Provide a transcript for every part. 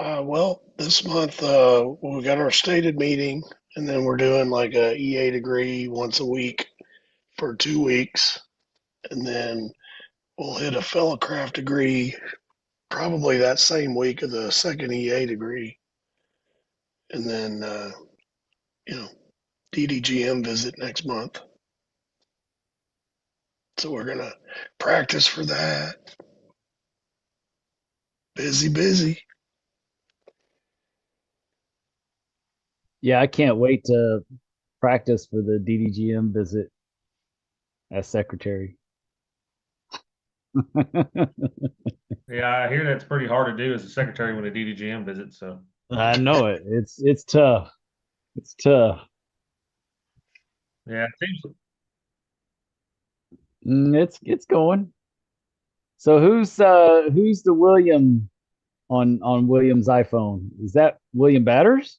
Well, this month we got our stated meeting, and then we're doing like a EA degree once a week for 2 weeks, and then we'll hit a fellowcraft degree probably that same week of the second EA degree, and then you know DDGM visit next month. So we're gonna practice for that. Busy, busy. Yeah, I can't wait to practice for the DDGM visit as secretary. Yeah, I hear that's pretty hard to do as a secretary when a DDGM visits. So I know it. It's tough. It's tough. yeah, it seems It's going. So who's the William on William's iPhone? Is that William Batters?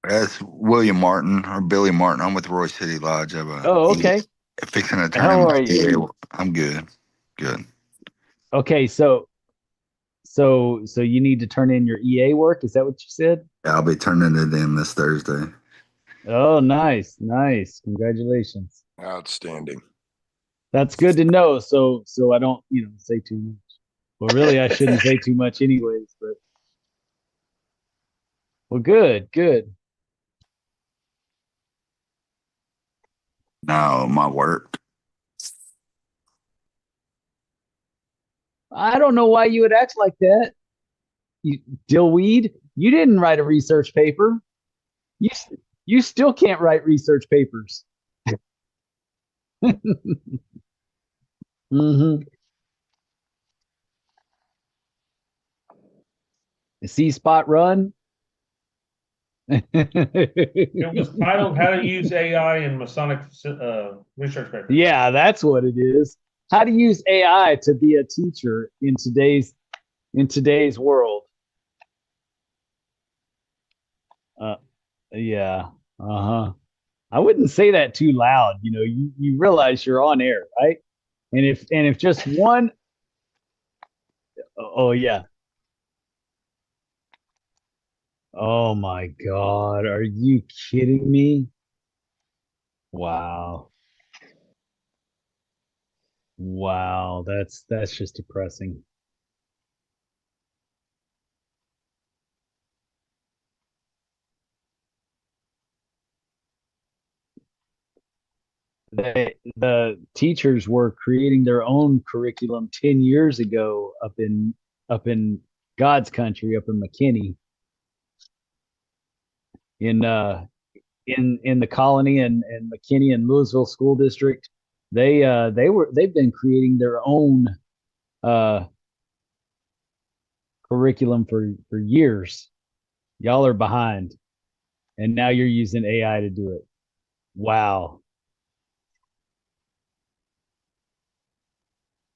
That's William Martin or Billy Martin. I'm with Roy City Lodge. Oh, okay. Fixing to turn How in my are you? EA. I'm good. Good. Okay, so you need to turn in your EA work. Is that what you said? I'll be turning it in this Thursday. Oh, nice, nice. Congratulations. Outstanding. That's good to know. So I don't, say too much. Well, really, I shouldn't say too much anyways, but well, good, good. No, my work. I don't know why you would act like that. You dillweed, you didn't write a research paper. You you still can't write research papers. hmm See spot run. it was titled "How to Use AI in Masonic Research Paper." Yeah, that's what it is. How to use AI to be a teacher in today's world. Uh, yeah. Uh-huh. I wouldn't say that too loud. You realize you're on air, right? And if just one, oh yeah. Oh my God, are you kidding me? Wow. Wow, that's just depressing. The teachers were creating their own curriculum 10 years ago up in God's country, up in McKinney, in in the colony and McKinney and Louisville school district. They've been creating their own uh curriculum for years. Y'all are behind, and now you're using AI to do it. Wow,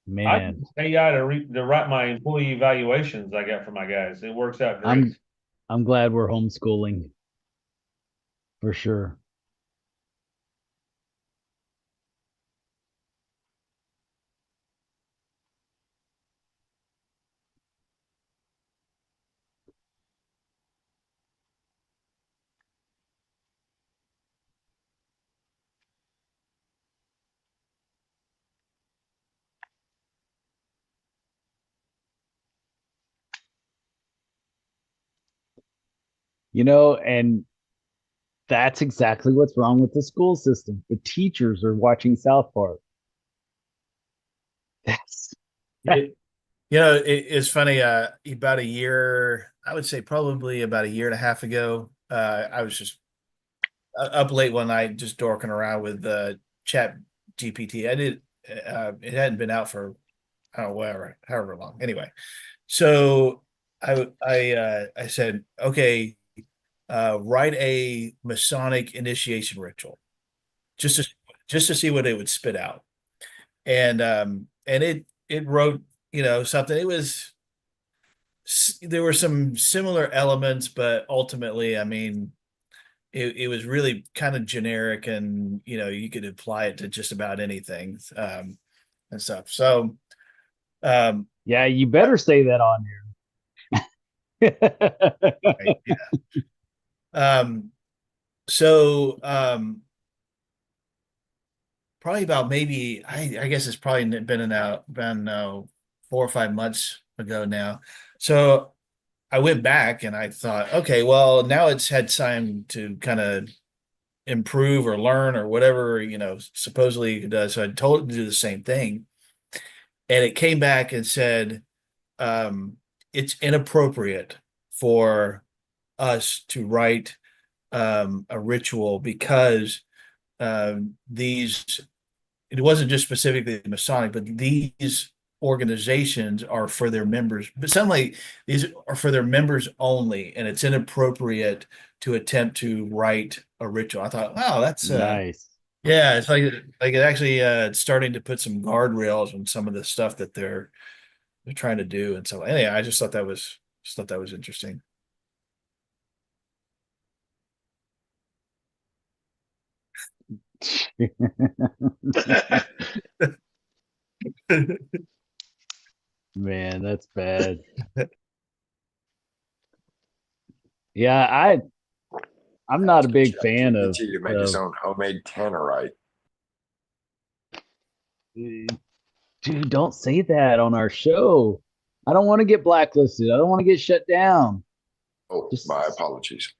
I man. use AI to write my employee evaluations I got for my guys. It works out great. I'm glad we're homeschooling for sure. And that's exactly what's wrong with the school system. The teachers are watching South Park. That's It, it's funny. About a year, I would say probably about a year and a half ago, I was just up late one night, just dorking around with Chat GPT. It hadn't been out for I don't know, whatever, however long. Anyway, so I said, okay, write a Masonic initiation ritual, just to just to see what it would spit out, and it wrote something. There were some similar elements, but ultimately, I mean, it was really kind of generic, and you could apply it to just about anything, and stuff. So um yeah, you better say that on here. Right, yeah. So probably about maybe I guess it's probably been 4 or 5 months ago now. So I went back and I thought, okay, well now it's had time to kind of improve or learn or whatever, supposedly it does. So I told it to do the same thing. And it came back and said, it's inappropriate for us to write a ritual because these it wasn't just specifically Masonic, but these organizations are for their members. But suddenly these are for their members only, and it's inappropriate to attempt to write a ritual. I thought, wow, that's Nice. yeah, it's like it actually it's starting to put some guardrails on some of the stuff that they're trying to do. And so anyway, I just thought that was interesting. Man, that's bad. Yeah, I'm not a big fan of to make his own homemade tannerite. Dude, don't say that on our show. I don't want to get blacklisted. I don't want to get shut down. Oh, my apologies.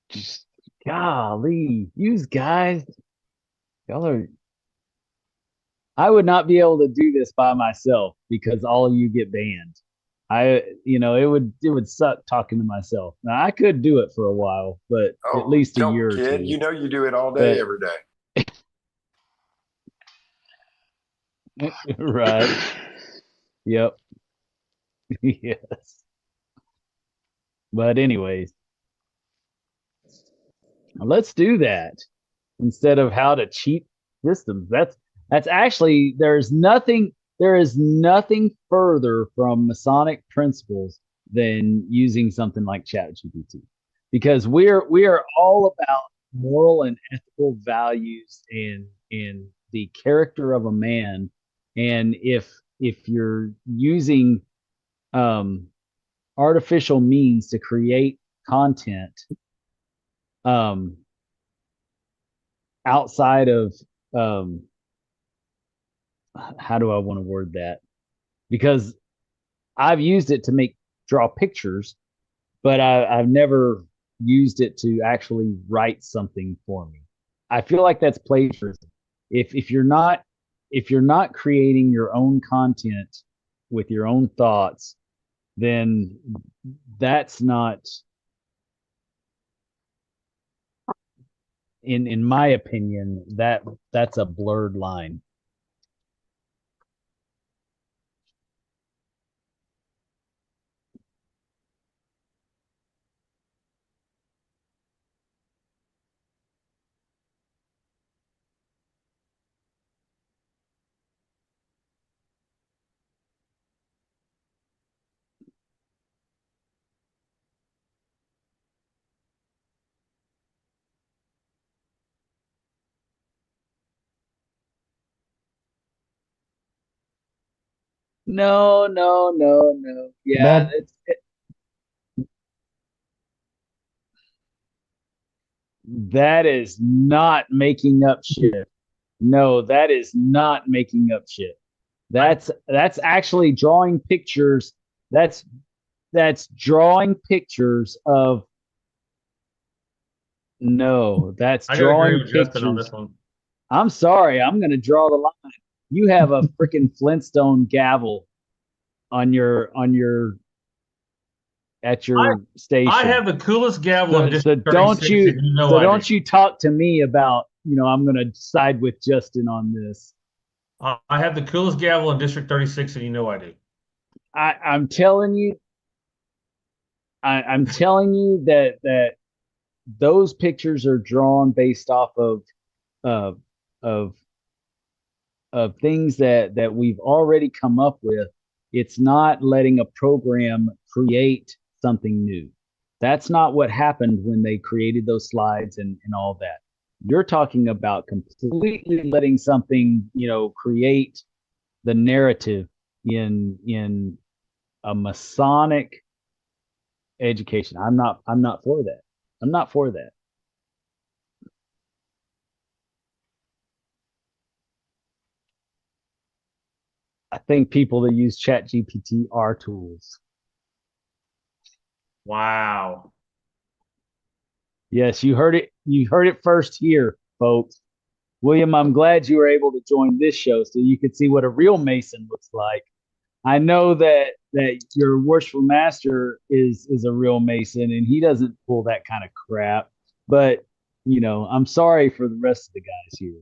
Just golly, use guys. Y'all are. I would not be able to do this by myself because all of you get banned. It would suck talking to myself. Now I could do it for a while, but at least a year or two. You know you do it all day, every day. Right. Yep. Yes. But anyways, let's do that instead of how to cheat systems. That's actually there is nothing further from Masonic principles than using something like ChatGPT, because we are all about moral and ethical values and the character of a man. And if you're using artificial means to create content outside of how do I want to word that? Because I've used it to draw pictures, but I've never used it to actually write something for me. I feel like that's plagiarism. If you're not creating your own content with your own thoughts, then that's not, in my opinion, that's a blurred line. No. Yeah, that is not making up shit. No, that is not making up shit. That's actually drawing pictures. That's drawing pictures of. No, that's I gotta agree drawing with Justin on pictures. this one. I'm sorry, I'm going to draw the line. You have a freaking Flintstone gavel on your at your station. I have the coolest gavel in So District don't 36, you and you know so I don't do. you talk to me about, I'm going to side with Justin on this. I have the coolest gavel in District 36, and you know I do. I'm telling you, I'm telling you that those pictures are drawn based off of of things that we've already come up with. It's not letting a program create something new. That's not what happened when they created those slides and all that. You're talking about completely letting something, create the narrative in a Masonic education. I'm not for that. I'm not for that. I think people that use ChatGPT are tools. Wow. Yes, you heard it. You heard it first here, folks. William, I'm glad you were able to join this show so you could see what a real Mason looks like. I know that your worshipful master is a real Mason and he doesn't pull that kind of crap. But I'm sorry for the rest of the guys here.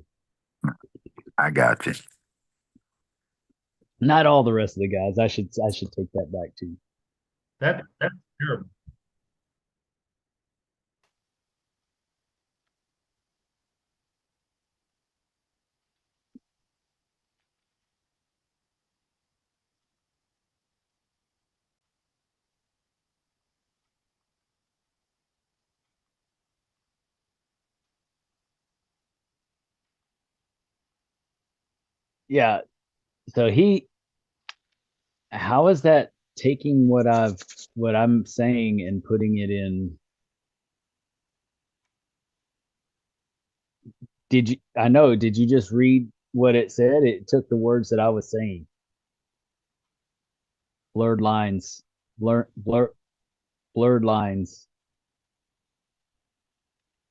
I got you. Not all the rest of the guys. I should take that back too. That's terrible. Yeah. So how is that taking what I'm saying and putting it in? Did you just read what it said? It took the words that I was saying. Blurred lines, blurred lines.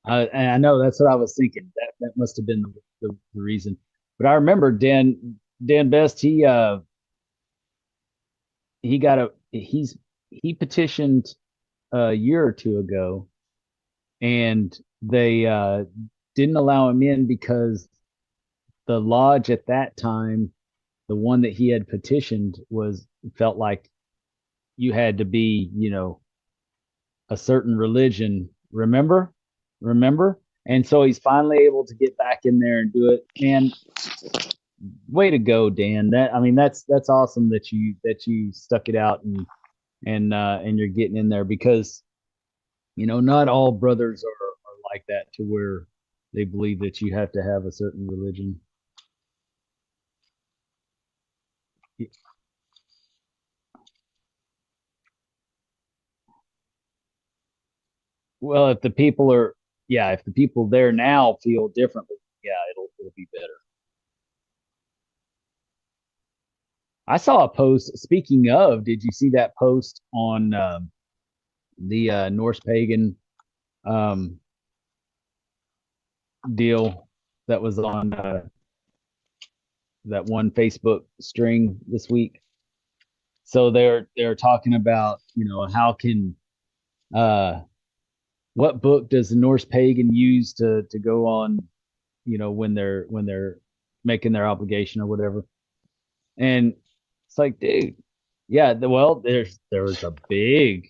And I know that's what I was thinking. That must have been the reason. But I remember Dan Best. He petitioned a year or two ago, and they didn't allow him in because the lodge at that time, the one that he had petitioned, felt like you had to be, a certain religion. Remember? And so he's finally able to get back in there and do it. And way to go, Dan. That's awesome that you stuck it out and you're getting in there because not all brothers are like that to where they believe that you have to have a certain religion. Well, if the people there now feel differently, yeah, it'll be better. I saw a post. Speaking of, did you see that post on the Norse pagan um, deal that was on that one Facebook string this week? So they're talking about how can what book does the Norse pagan use to go on when they're making their obligation or whatever, and it's like, dude, yeah, well, there was a big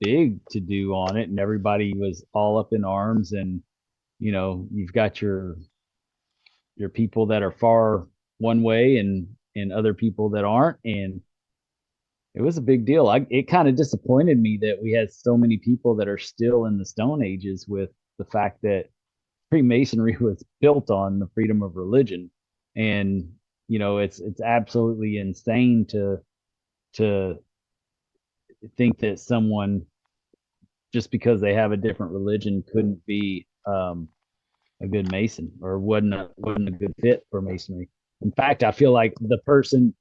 to do on it, and everybody was all up in arms, and you've got your people that are far one way and other people that aren't, and it was a big deal. It kind of disappointed me that we had so many people that are still in the Stone Ages with the fact that Freemasonry was built on the freedom of religion, and it's absolutely insane to think that someone, just because they have a different religion, couldn't be a good Mason or wasn't a good fit for Masonry. In fact, I feel like the person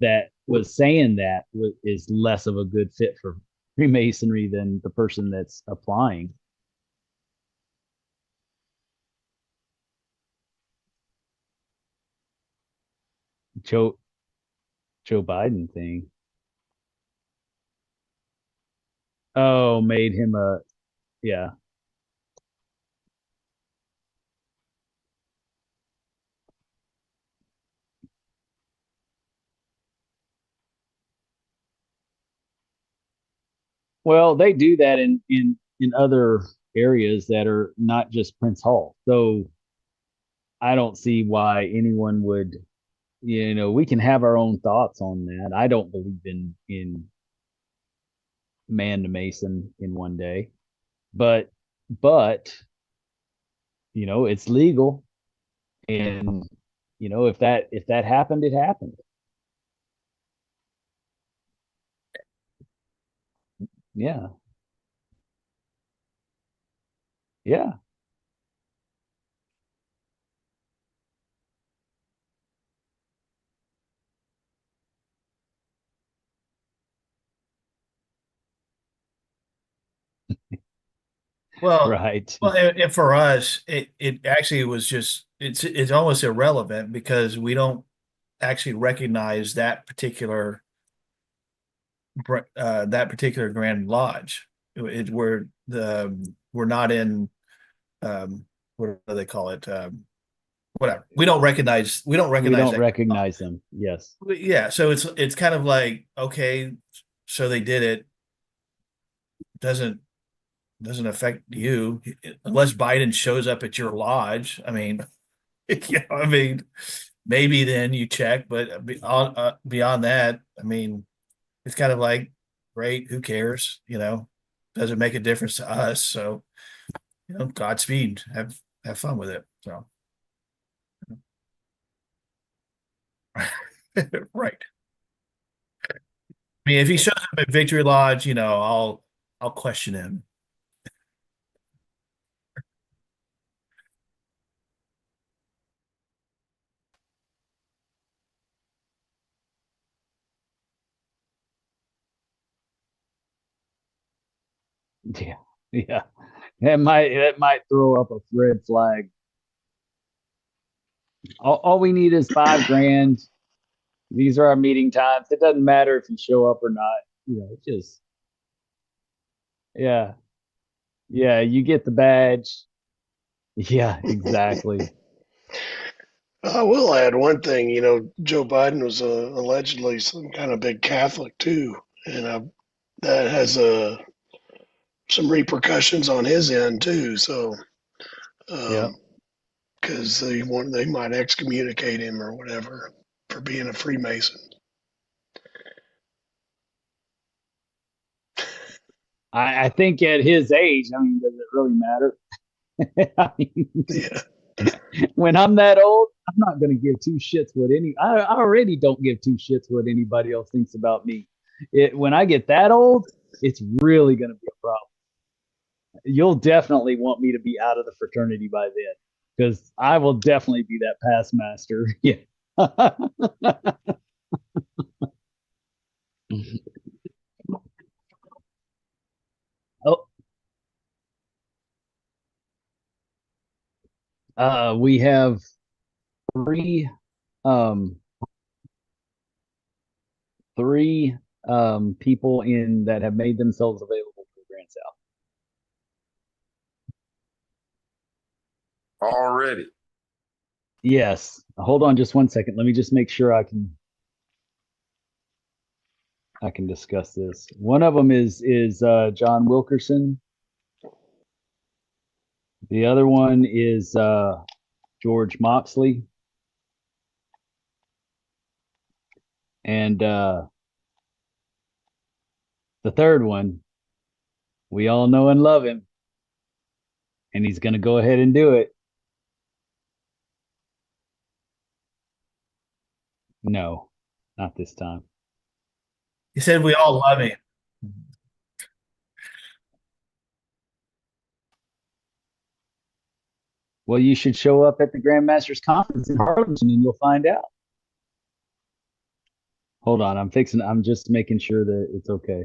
that was saying that is less of a good fit for Freemasonry than the person that's applying. Joe Biden thing. Oh, made him a yeah. Well, they do that in other areas that are not just Prince Hall. So I don't see why anyone would, we can have our own thoughts on that. I don't believe in man to Mason in one day, but it's legal, and if that happened, it happened. Yeah. Yeah. Well, Right. and for us, it actually was just it's almost irrelevant because we don't actually recognize that particular Grand Lodge. We're not in what do they call it? Whatever. We don't that. recognize them. Yes. Yeah, so it's kind of like, okay, so they did it. Doesn't doesn't affect you unless Biden shows up at your lodge. I mean, I mean, maybe then you check, but beyond that, I mean, it's kind of like, great, who cares? Doesn't make a difference to us. So, Godspeed. Have fun with it. So, right. I mean, if he shows up at Victory Lodge, I'll question him. Yeah. Yeah. That might throw up a red flag. All we need is $5,000. These are our meeting times. It doesn't matter if you show up or not. Just yeah. Yeah, you get the badge. Yeah, exactly. I will add one thing. Joe Biden was allegedly some kind of big Catholic too, and that has some repercussions on his end too. So, Yeah. because they might excommunicate him or whatever for being a Freemason. I think at his age, I mean, does it really matter? I mean, Yeah. when I'm that old, I'm not going to give two shits what I already don't give two shits what anybody else thinks about me. When I get that old, it's really going to be a problem. You'll definitely want me to be out of the fraternity by then because I will definitely be that past master. Yeah. We have three um three people in that have made themselves available for the Grand South. Already. Yes. Hold on just one second. Let me just make sure I can discuss this. One of them is John Wilkerson. The other one is George Moxley. And the third one, we all know and love him. And he's going to go ahead and do it. No, not this time. He said we all love him. Well, you should show up at the Grandmasters Conference in Harlingen and you'll find out. Hold on, I'm just making sure that it's okay.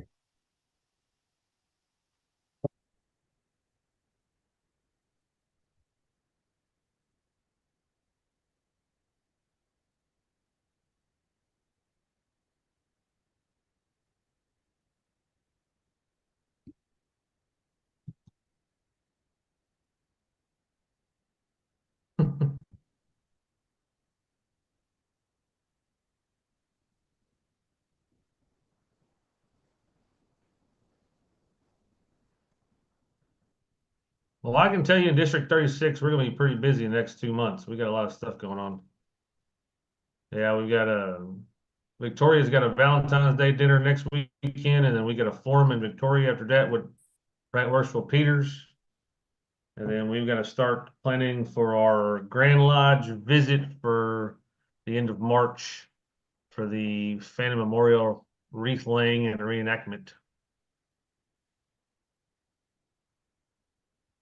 Well, I can tell you in District 36, we're gonna be pretty busy the next 2 months. We got a lot of stuff going on. Yeah, we've got Victoria's got a Valentine's Day dinner next weekend, and then we got a forum in Victoria after that with Bratwurst Peters. And then we've got to start planning for our Grand Lodge visit for the end of March for the Phantom Memorial wreath laying and reenactment.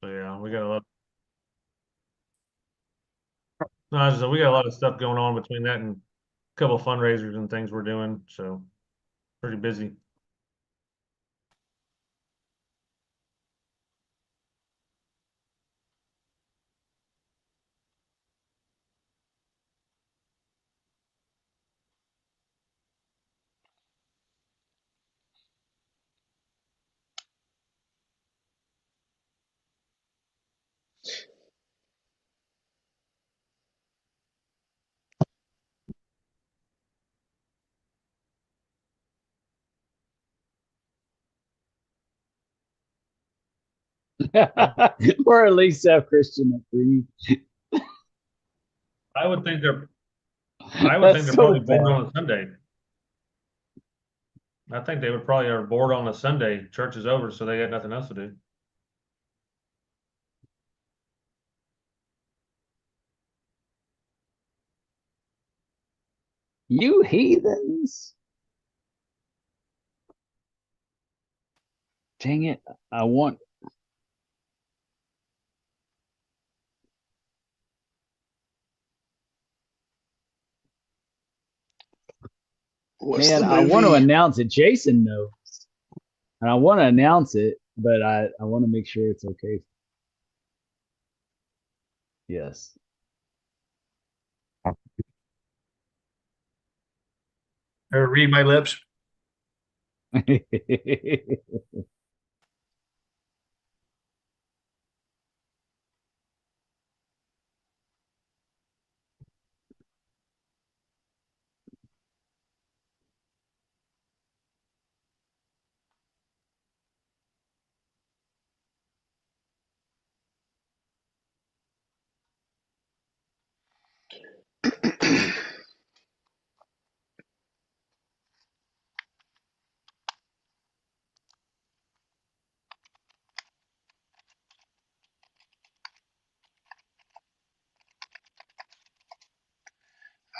So yeah. No, we got a lot. No, so we got a lot of stuff going on between that and a couple of fundraisers and things we're doing. So pretty busy. Or at least have Christian at Free. I would think they're That's so probably bored bad. on a Sunday. I think they would probably are bored on a Sunday. Church is over, so they got nothing else to do. You heathens. Dang it. I want. What's Man, the I want to movie? announce it. Jason knows. And I want to announce it, but I want to make sure it's okay. Yes. Or read my lips.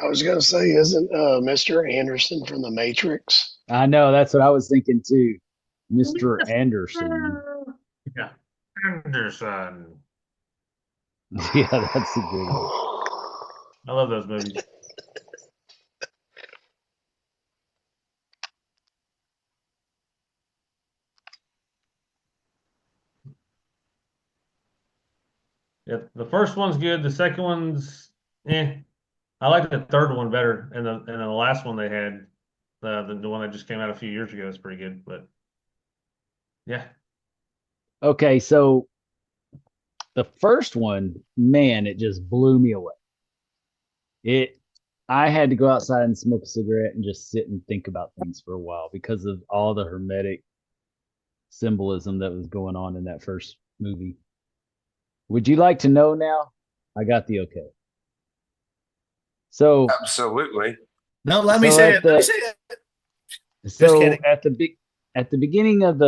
I was gonna say, isn't Mr. Anderson from the Matrix? I know. That's what I was thinking too. Mr. Anderson. Yeah, Anderson. Yeah, that's a good one. I love those movies. Yeah, the first one's good. The second one's I like the third one better, and the last one they had, the one that just came out a few years ago is pretty good. But yeah, Okay, so the first one, man, it just blew me away. I had to go outside and smoke a cigarette and just sit and think about things for a while because of all the hermetic symbolism that was going on in that first movie. Would you like to know now? I got the okay. So Absolutely. No, let me So say at it. Let me the- say it. so kidding. at the beginning of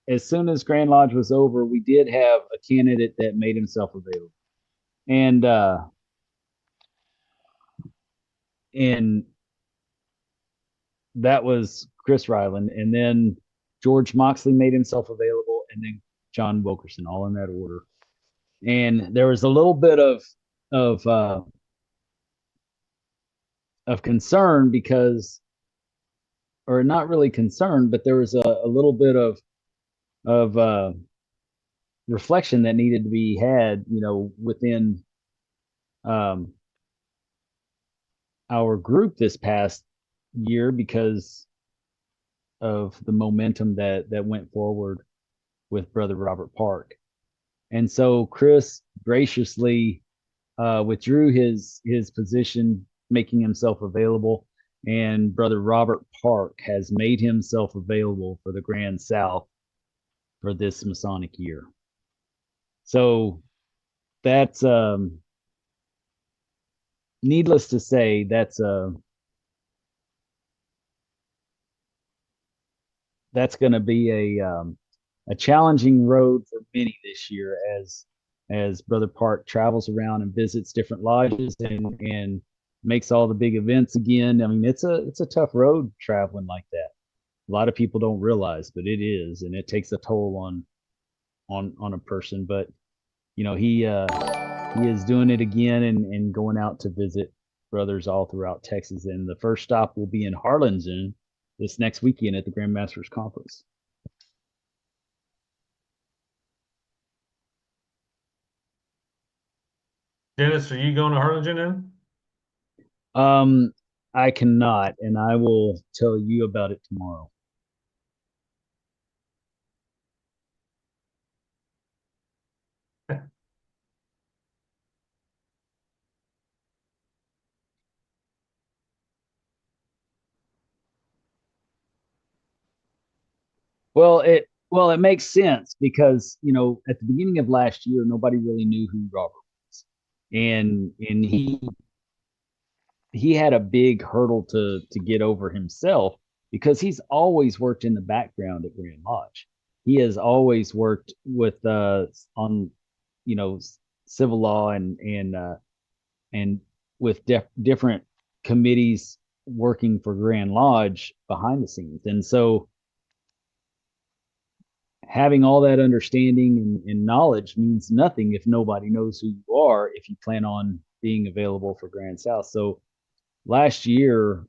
as soon as Grand Lodge was over, we did have a candidate that made himself available. And that was Chris Ryland, and then George Moxley made himself available, and then John Wilkerson, all in that order. And there was a little bit of concern because, or not really concern, but there was a little bit of reflection that needed to be had, within our group this past year because of the momentum that went forward with Brother Robert Park. And so Chris graciously withdrew his position, making himself available. And Brother Robert Park has made himself available for the Grand South for this Masonic year. So that's needless to say, that's going to be a challenging road for many this year as Brother Park travels around and visits different lodges and makes all the big events again. I mean, it's a tough road traveling like that. A lot of people don't realize, but it is, and it takes a toll on a person, but he is doing it again and going out to visit brothers all throughout Texas. And the first stop will be in Harlingen this next weekend at the Grandmasters Conference. Dennis, are you going to Harlingen then? I cannot, and I will tell you about it tomorrow. Well, it makes sense because at the beginning of last year, nobody really knew who Robert was, and he had a big hurdle to get over himself because he's always worked in the background at Grand Lodge. He has always worked with on civil law and with different committees working for Grand Lodge behind the scenes. And so having all that understanding and knowledge means nothing if nobody knows who you are, if you plan on being available for Grand South. So last year,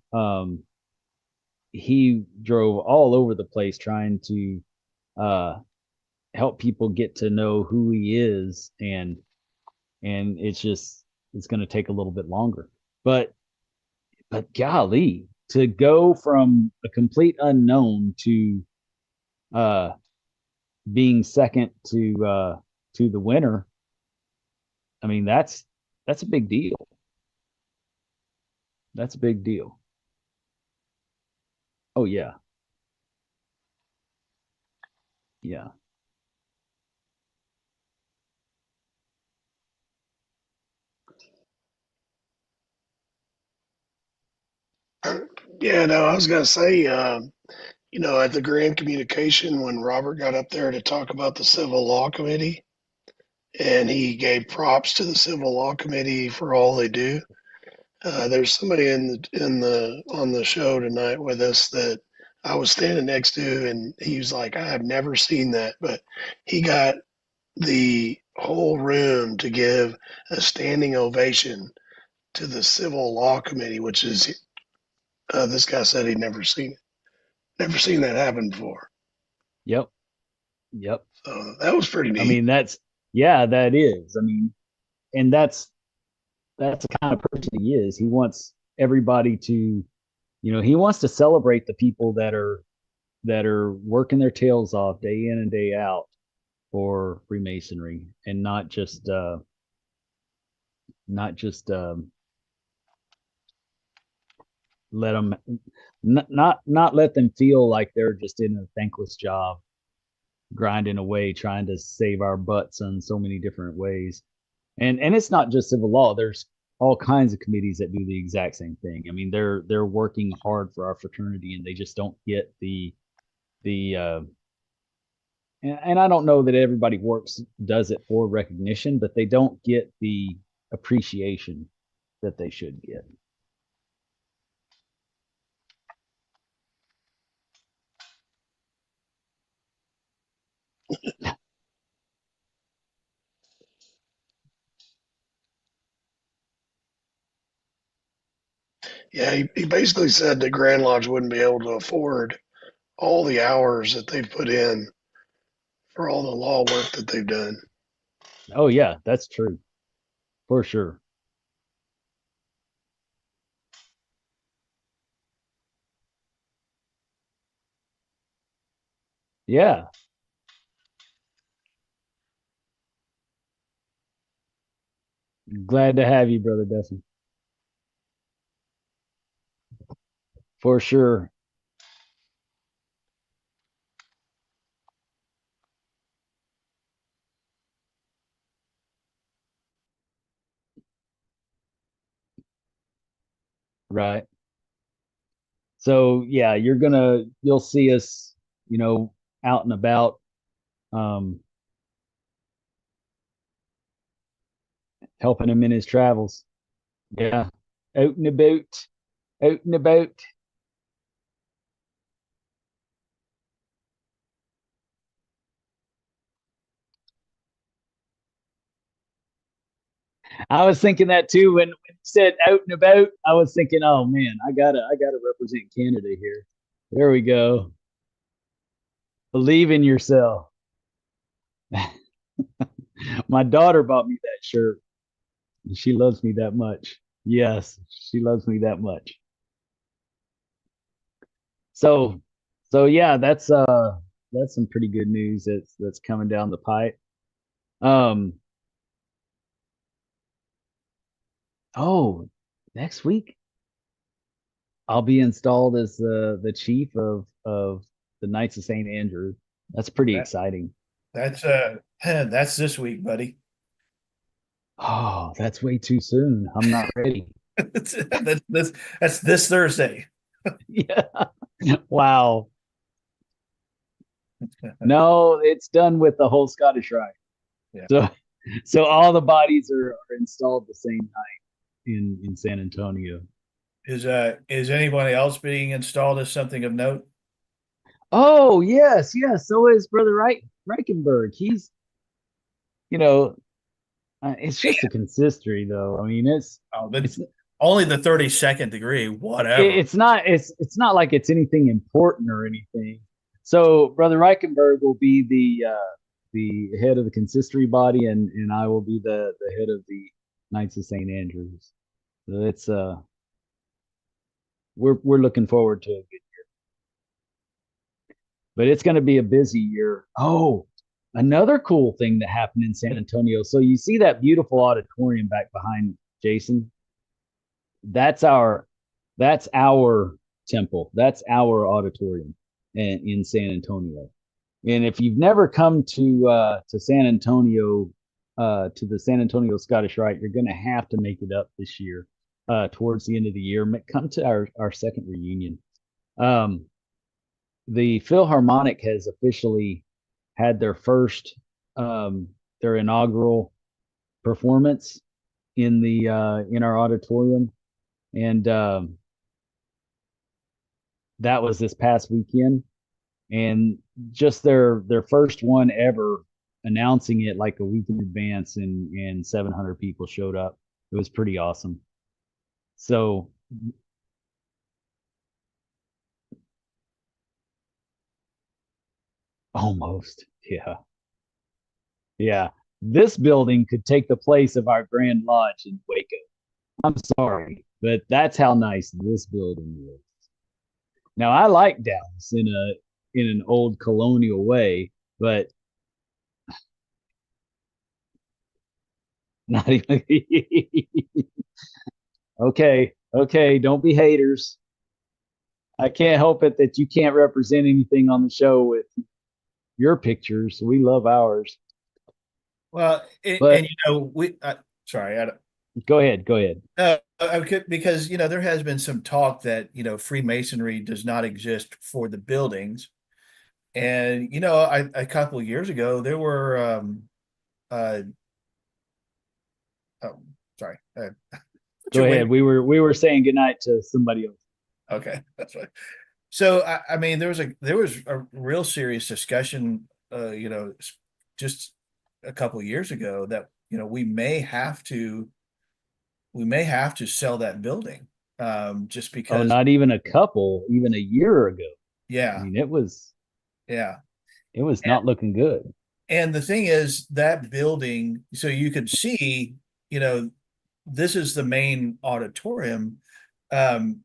he drove all over the place trying to help people get to know who he is, and it's going to take a little bit longer. But golly, to go from a complete unknown to being second to the winner, I mean that's a big deal. That's a big deal. Oh yeah. Yeah. Yeah, no, I was gonna say, at the grand communication when Robert got up there to talk about the civil law committee, and he gave props to the civil law committee for all they do. There's somebody on the show tonight with us that I was standing next to, and he was like, "I have never seen that," but he got the whole room to give a standing ovation to the civil law committee, which is this guy said he'd never seen that happen before. Yep. Yep. So that was pretty neat. I mean, that is. I mean, and that's the kind of person he is. He wants everybody to, he wants to celebrate the people that are working their tails off day in and day out for Freemasonry, and not just let them not let them feel like they're just in a thankless job grinding away trying to save our butts in so many different ways. And it's not just civil law. There's all kinds of committees that do the exact same thing. I mean, they're working hard for our fraternity, and they just don't get the and I don't know that everybody does it for recognition, but they don't get the appreciation that they should get. Yeah, he basically said that Grand Lodge wouldn't be able to afford all the hours that they've put in for all the law work that they've done. Oh yeah, that's true. For sure. Yeah. Glad to have you, Brother Dustin. For sure. Right. So yeah, you'll see us, out and about, helping him in his travels. Yeah. Out and about. Out and about. I was thinking that too when you said out and about. I was thinking, oh man, I gotta represent Canada here. There we go. Believe in yourself. My daughter bought me that shirt. And she loves me that much. Yes, she loves me that much. So, so yeah, that's some pretty good news that's coming down the pipe. Um, oh, next week I'll be installed as the chief of the Knights of St. Andrew. That's pretty That, exciting. that's this week, buddy. Oh, that's way too soon. I'm not ready. That's this Thursday. Yeah. Wow. No, it's done with the whole Scottish Rite. Yeah. So all the bodies are installed the same night in San Antonio. Is anybody else being installed as something of note? Oh yes, yes. So is Brother Reichenberg. He's, you know, it's just a consistory, though. I mean, Oh, it's only the 32nd degree, whatever. it's not like it's anything important or anything. So Brother Reichenberg will be the head of the consistory body, and I will be the head of the Knights of St. Andrews. So it's we're looking forward to it, but it's going to be a busy year. Oh, another cool thing that happened in San Antonio. So you see that beautiful auditorium back behind Jason? That's our temple. That's our auditorium in San Antonio. And if you've never come to San Antonio, to the San Antonio Scottish Rite, you're going to have to make it up this year, towards the end of the year. Come to our second reunion. The Philharmonic has officially had their inaugural performance in our auditorium, and that was this past weekend, and just their first one ever, announcing it like a week in advance, and 700 people showed up. It was pretty awesome. So almost, yeah, yeah. This building could take the place of our Grand Lodge in Waco. I'm sorry, but that's how nice this building is. Now I like Dallas in an old colonial way, but not even. Okay, okay, don't be haters. I can't help it that you can't represent anything on the show with your pictures. We love ours. Well, But we sorry, go ahead, go ahead. because there has been some talk that Freemasonry does not exist for the buildings, and a couple of years ago there were oh, sorry, Go ahead. We were saying goodnight to somebody else. okay, that's right. So I mean, there was a real serious discussion, just a couple of years ago that we may have to sell that building, just Oh, because. not even a couple, even a year ago. I Yeah, mean, it was yeah. not looking good. And the thing is, that building, so you could see, this is the main auditorium. Um,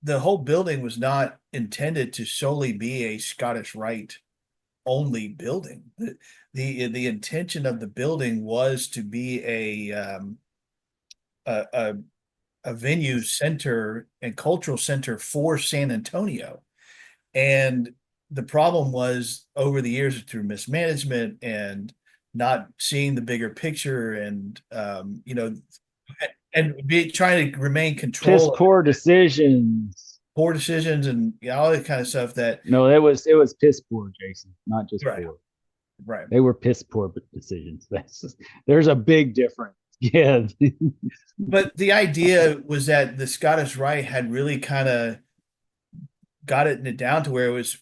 the whole building was not intended to solely be a Scottish Rite only building. The intention of the building was to be a, a a venue center and cultural center for San Antonio. And the problem was, over the years, through mismanagement and not seeing the bigger picture, and trying to remain Piss control of poor decisions. poor decisions, and all that kind of stuff. That No, it was piss poor, Jason, not just right, poor. right. They were piss poor decisions. There's a big difference. Yeah. But the idea was that the Scottish Rite had really kind of got it down to where it was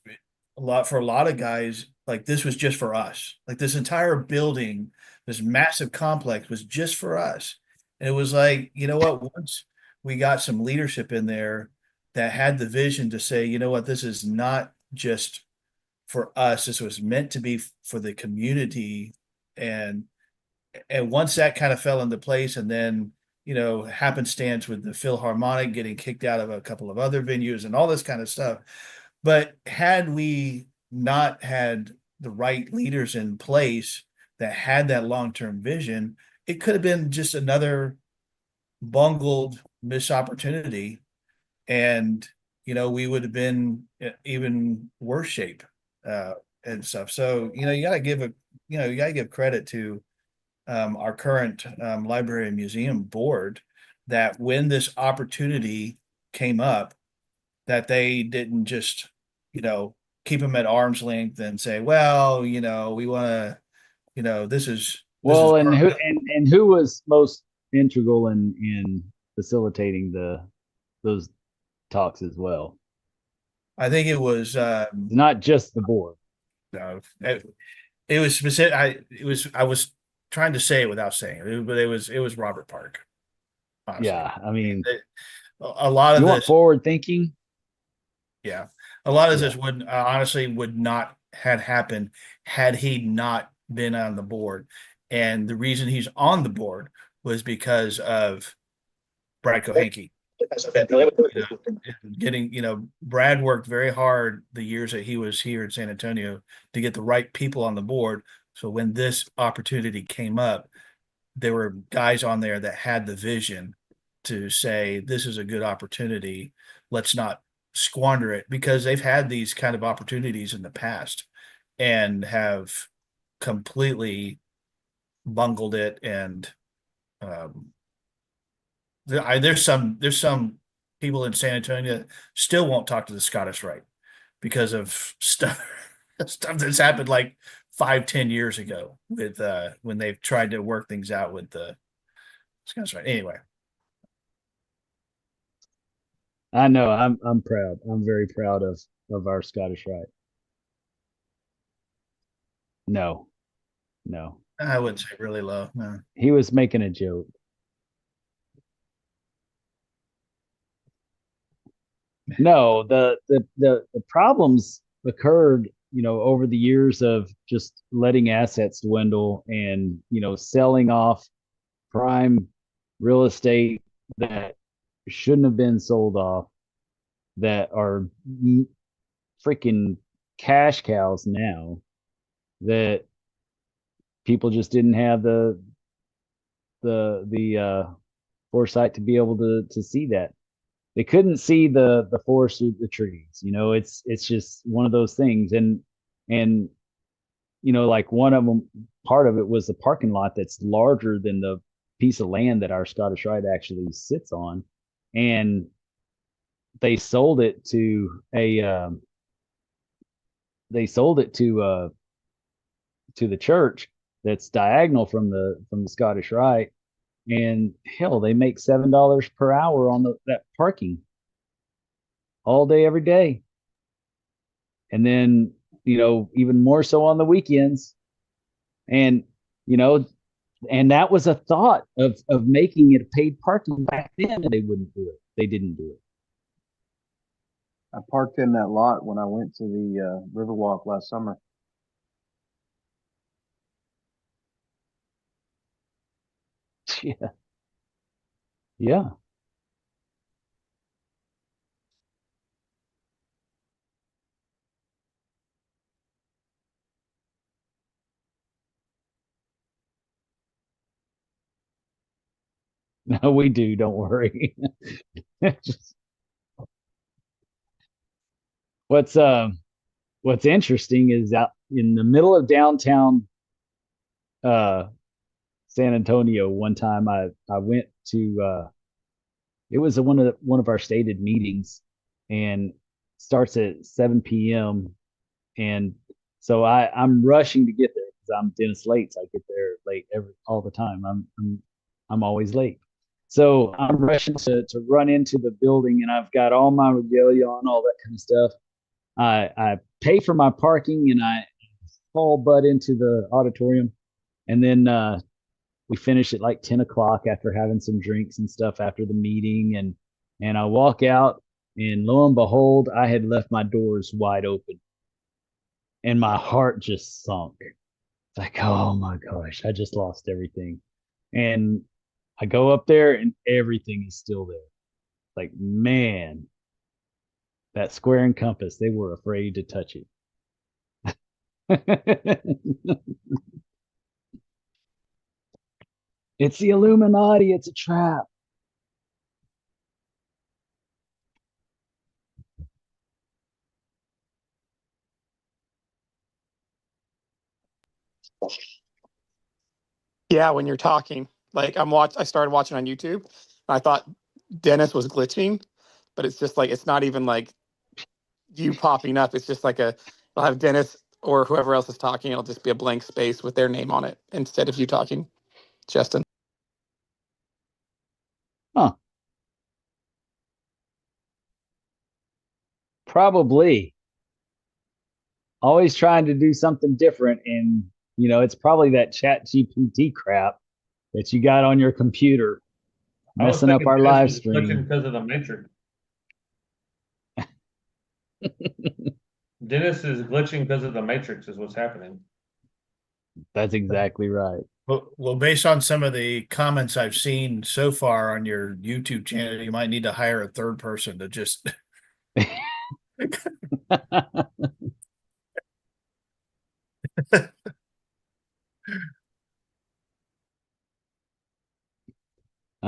for a lot of guys, like, this was just for us. Like, this entire building this massive complex was just for us. And it was like, you know what, once we got some leadership in there that had the vision to say, you know what, this is not just for us, this was meant to be for the community. And once that kind of fell into place, and then, you know, happenstance with the Philharmonic getting kicked out of a couple of other venues and all this kind of stuff. But had we not had the right leaders in place that had that long-term vision, it could have been just another bungled missed opportunity. And, you know, we would have been even worse shape and stuff. So, you know, you gotta give credit to our current library and museum board, that when this opportunity came up, that they didn't just, you know, keep them at arm's length and say, well, you know, we want to, you know, this is Well, and our- who was most integral in facilitating those talks as well? I think it was Not just the board. no, it was specific. I was trying to say it without saying it, but it was Robert Park. Honestly. Yeah, I mean, a lot of you this want forward thinking. Yeah, a lot of this would honestly would not had happened had he not been on the board, and the reason he's on the board was because of Brad Kohanke. Getting, you know, Brad worked very hard the years that he was here in San Antonio to get the right people on the board. So when this opportunity came up, there were guys on there that had the vision to say, this is a good opportunity. Let's not squander it, because they've had these kind of opportunities in the past and have completely bungled it. And there's some people in San Antonio that still won't talk to the Scottish Rite because of stuff that's happened like 5-10 years ago with when they've tried to work things out with the Scottish Rite. Anyway, I know I'm proud. I'm very proud of our Scottish Rite. No, I wouldn't say really low. No. he was making a joke. No, the problems occurred, you know, over the years of just letting assets dwindle and, you know, selling off prime real estate that shouldn't have been sold off, that are freaking cash cows now, that people just didn't have the foresight to be able to see that. They couldn't see the forest through the trees. You know, it's just one of those things. And you know, like one of them, part of it was the parking lot that's larger than the piece of land that our Scottish Rite actually sits on, and they sold it to the church that's diagonal from the Scottish Rite. And hell, they make $7 per hour on that parking all day, every day. And then, you know, even more so on the weekends. And, you know, and that was a thought of making it a paid parking back then, and they wouldn't do it. They didn't do it. I parked in that lot when I went to the Riverwalk last summer. Yeah. Yeah. No, we do. Don't worry. Just, what's interesting is out in the middle of downtown San Antonio, one time I went to it was one of our stated meetings, and starts at 7 p.m. And so I'm rushing to get there because I'm Dennis late. So I get there late all the time. I'm always late. So I'm rushing to run into the building, and I've got all my regalia on, all that kind of stuff. I pay for my parking, and I fall butt into the auditorium, And then we finish at like 10 o'clock after having some drinks and stuff after the meeting. And I walk out, and lo and behold, I had left my doors wide open. And my heart just sunk. It's like, oh my gosh, I just lost everything. And I go up there and everything is still there. Like, man, that square and compass, they were afraid to touch it. It's the Illuminati. It's a trap. Yeah, when you're talking, like I started watching on YouTube. And I thought Dennis was glitching, but it's just like it's not even like you popping up. It's just like I'll have Dennis or whoever else is talking. It'll just be a blank space with their name on it instead of you talking, Justin. Huh. Probably. Always trying to do something different. And, it's probably that Chat GPT crap that you got on your computer messing up our live stream. Because of the matrix. Dennis is glitching because of the matrix is what's happening. That's exactly right. Well, based on some of the comments I've seen so far on your YouTube channel, you might need to hire a third person to just.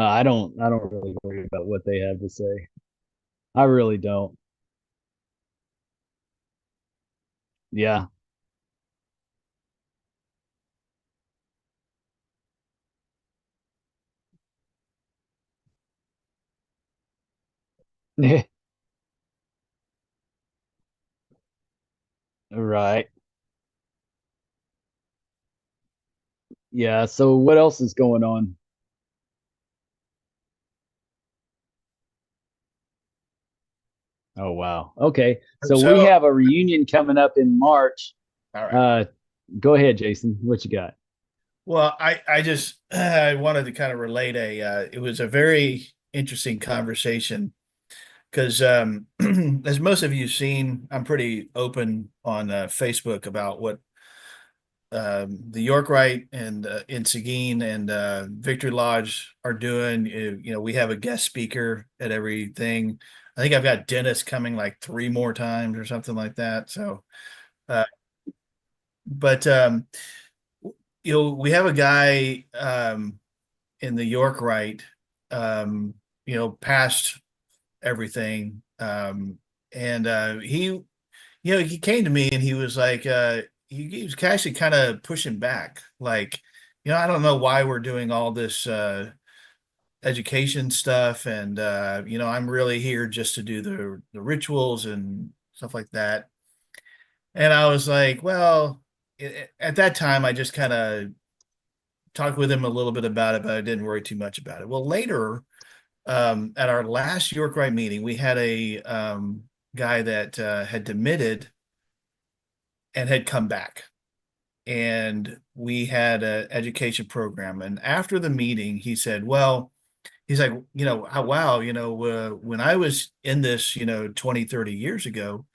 I don't really worry about what they have to say. I really don't. Yeah. Right. Yeah. So what else is going on? Oh, wow. Okay. So we have a reunion coming up in March. All right. Go ahead, Jason. What you got? Well, I just I wanted to kind of relate it was a very interesting conversation because as most of you've seen, I'm pretty open on Facebook about what the York Rite and in Seguin and Victory Lodge are doing. We have a guest speaker at everything. I think I've got Dennis coming like 3 more times or something like that. So, but we have a guy in the York Rite, past everything, and he came to me and he was like, he was actually kind of pushing back, like, I don't know why we're doing all this education stuff, and I'm really here just to do the rituals and stuff like that. And I was like, well, at that time, I just kind of talked with him a little bit about it, but I didn't worry too much about it. Well, later, at our last York Rite meeting, we had a guy that had demitted and had come back. And we had an education program. And after the meeting, he said, well, he's like, wow, when I was in this, 20, 30 years ago,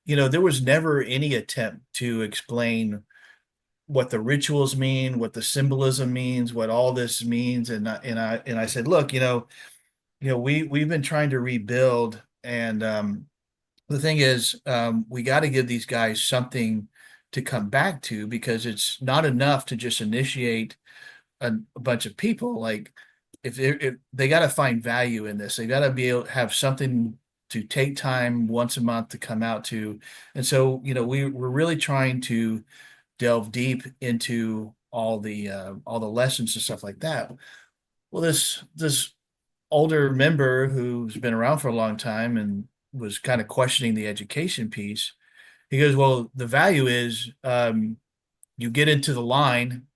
there was never any attempt to explain what the rituals mean, what the symbolism means, what all this means. And I said, look, we've been trying to rebuild. And the thing is, we got to give these guys something to come back to, because it's not enough to just initiate a bunch of people. Like, if they got to find value in this, they got to be able to have something to take time once a month to come out to. And so, we're really trying to delve deep into all the lessons and stuff like that. Well, this older member who's been around for a long time and was kind of questioning the education piece, he goes, well, the value is you get into the line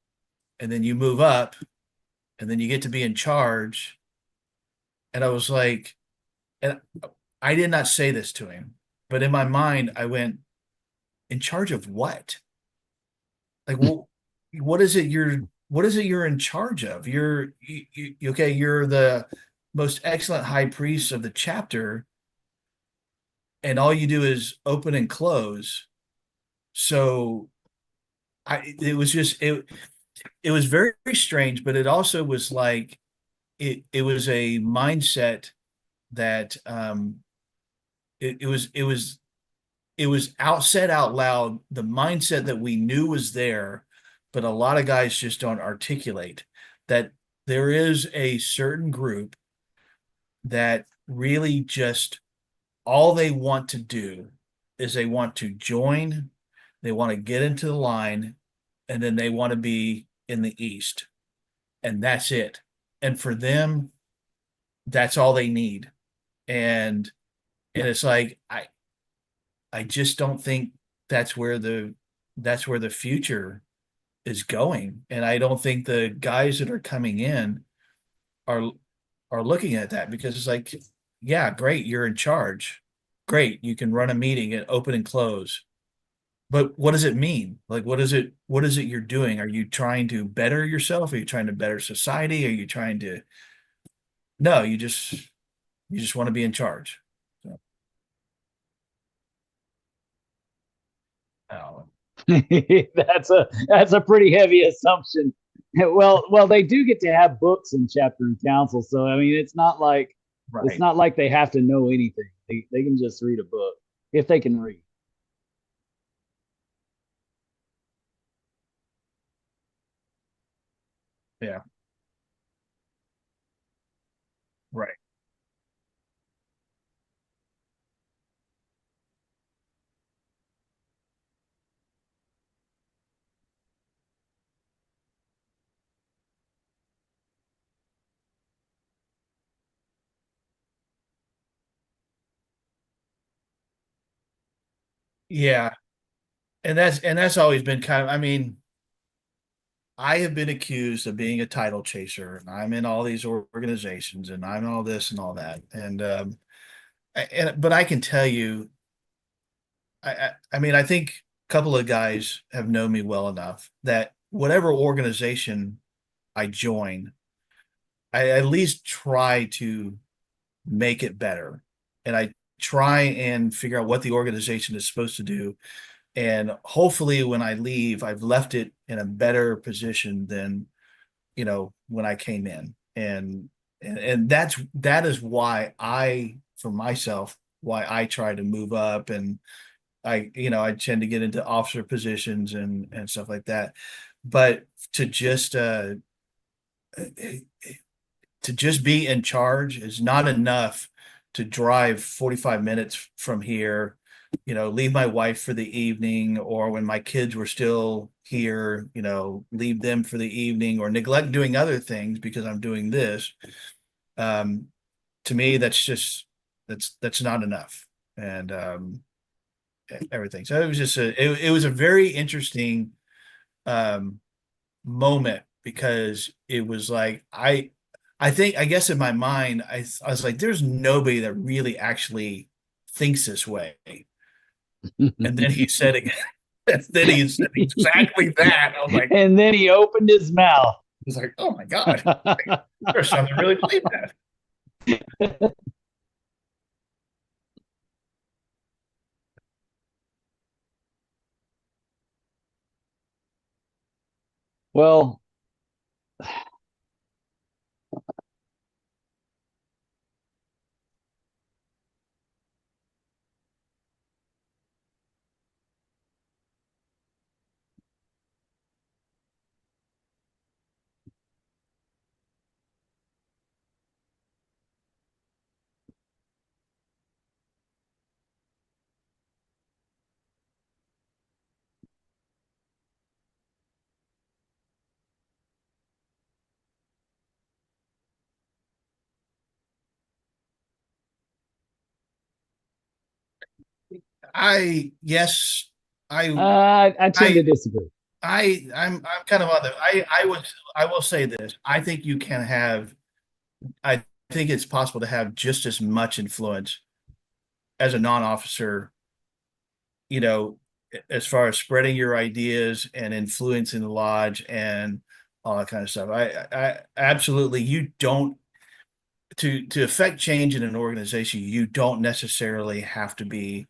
and then you move up and then you get to be in charge. And I was like, and I did not say this to him, but in my mind, I went, in charge of what? Like, well, what is it you're in charge of? Okay, you're the most excellent high priest of the chapter, and all you do is open and close. So it was just it was very, very strange, but it also was like it was a mindset that it was out said out loud, the mindset that we knew was there, but a lot of guys just don't articulate that there is a certain group that really just all they want to do is they want to join, they want to get into the line, and then they want to be in the East. And that's it. And for them, that's all they need. And it's like I just don't think that's where the future is going. And I don't think the guys that are coming in are looking at that, because it's like, yeah, great, you're in charge. Great, you can run a meeting and open and close. But what does it mean? Like, what is it you're doing? Are you trying to better yourself? Are you trying to better society? Are you trying to, no, you just want to be in charge. So, oh, That's a pretty heavy assumption. Well, they do get to have books in chapter and council, so I mean, it's not like they have to know anything. They can just read a book if they can read. yeah, right. Yeah. And that's always been kind of, I mean, I have been accused of being a title chaser, and I'm in all these organizations, and I'm all this and all that. But I can tell you, I mean, I think a couple of guys have known me well enough that whatever organization I join, I at least try to make it better. And I try and figure out what the organization is supposed to do. And hopefully when I leave, I've left it in a better position than, when I came in. And that is why for myself, why I try to move up, and I tend to get into officer positions and stuff like that. But to just be in charge is not enough to drive 45 minutes from here, leave my wife for the evening, or when my kids were still here, leave them for the evening, or neglect doing other things because I'm doing this. To me, that's not enough. And everything. So it was just it was a very interesting um moment, because it was like I guess in my mind I was like, there's nobody that really actually thinks this way. And then he said again, then he said exactly that. I was like, And then he opened his mouth. He's like, oh my God, there's something really believe that. Well, Yes, I I tend to I disagree. I'm kind of on the I will say this. I think you can have I think it's possible to have just as much influence as a non-officer, you know, as far as spreading your ideas and influencing the lodge and all that kind of stuff. I absolutely, you don't, to affect change in an organization, you don't necessarily have to be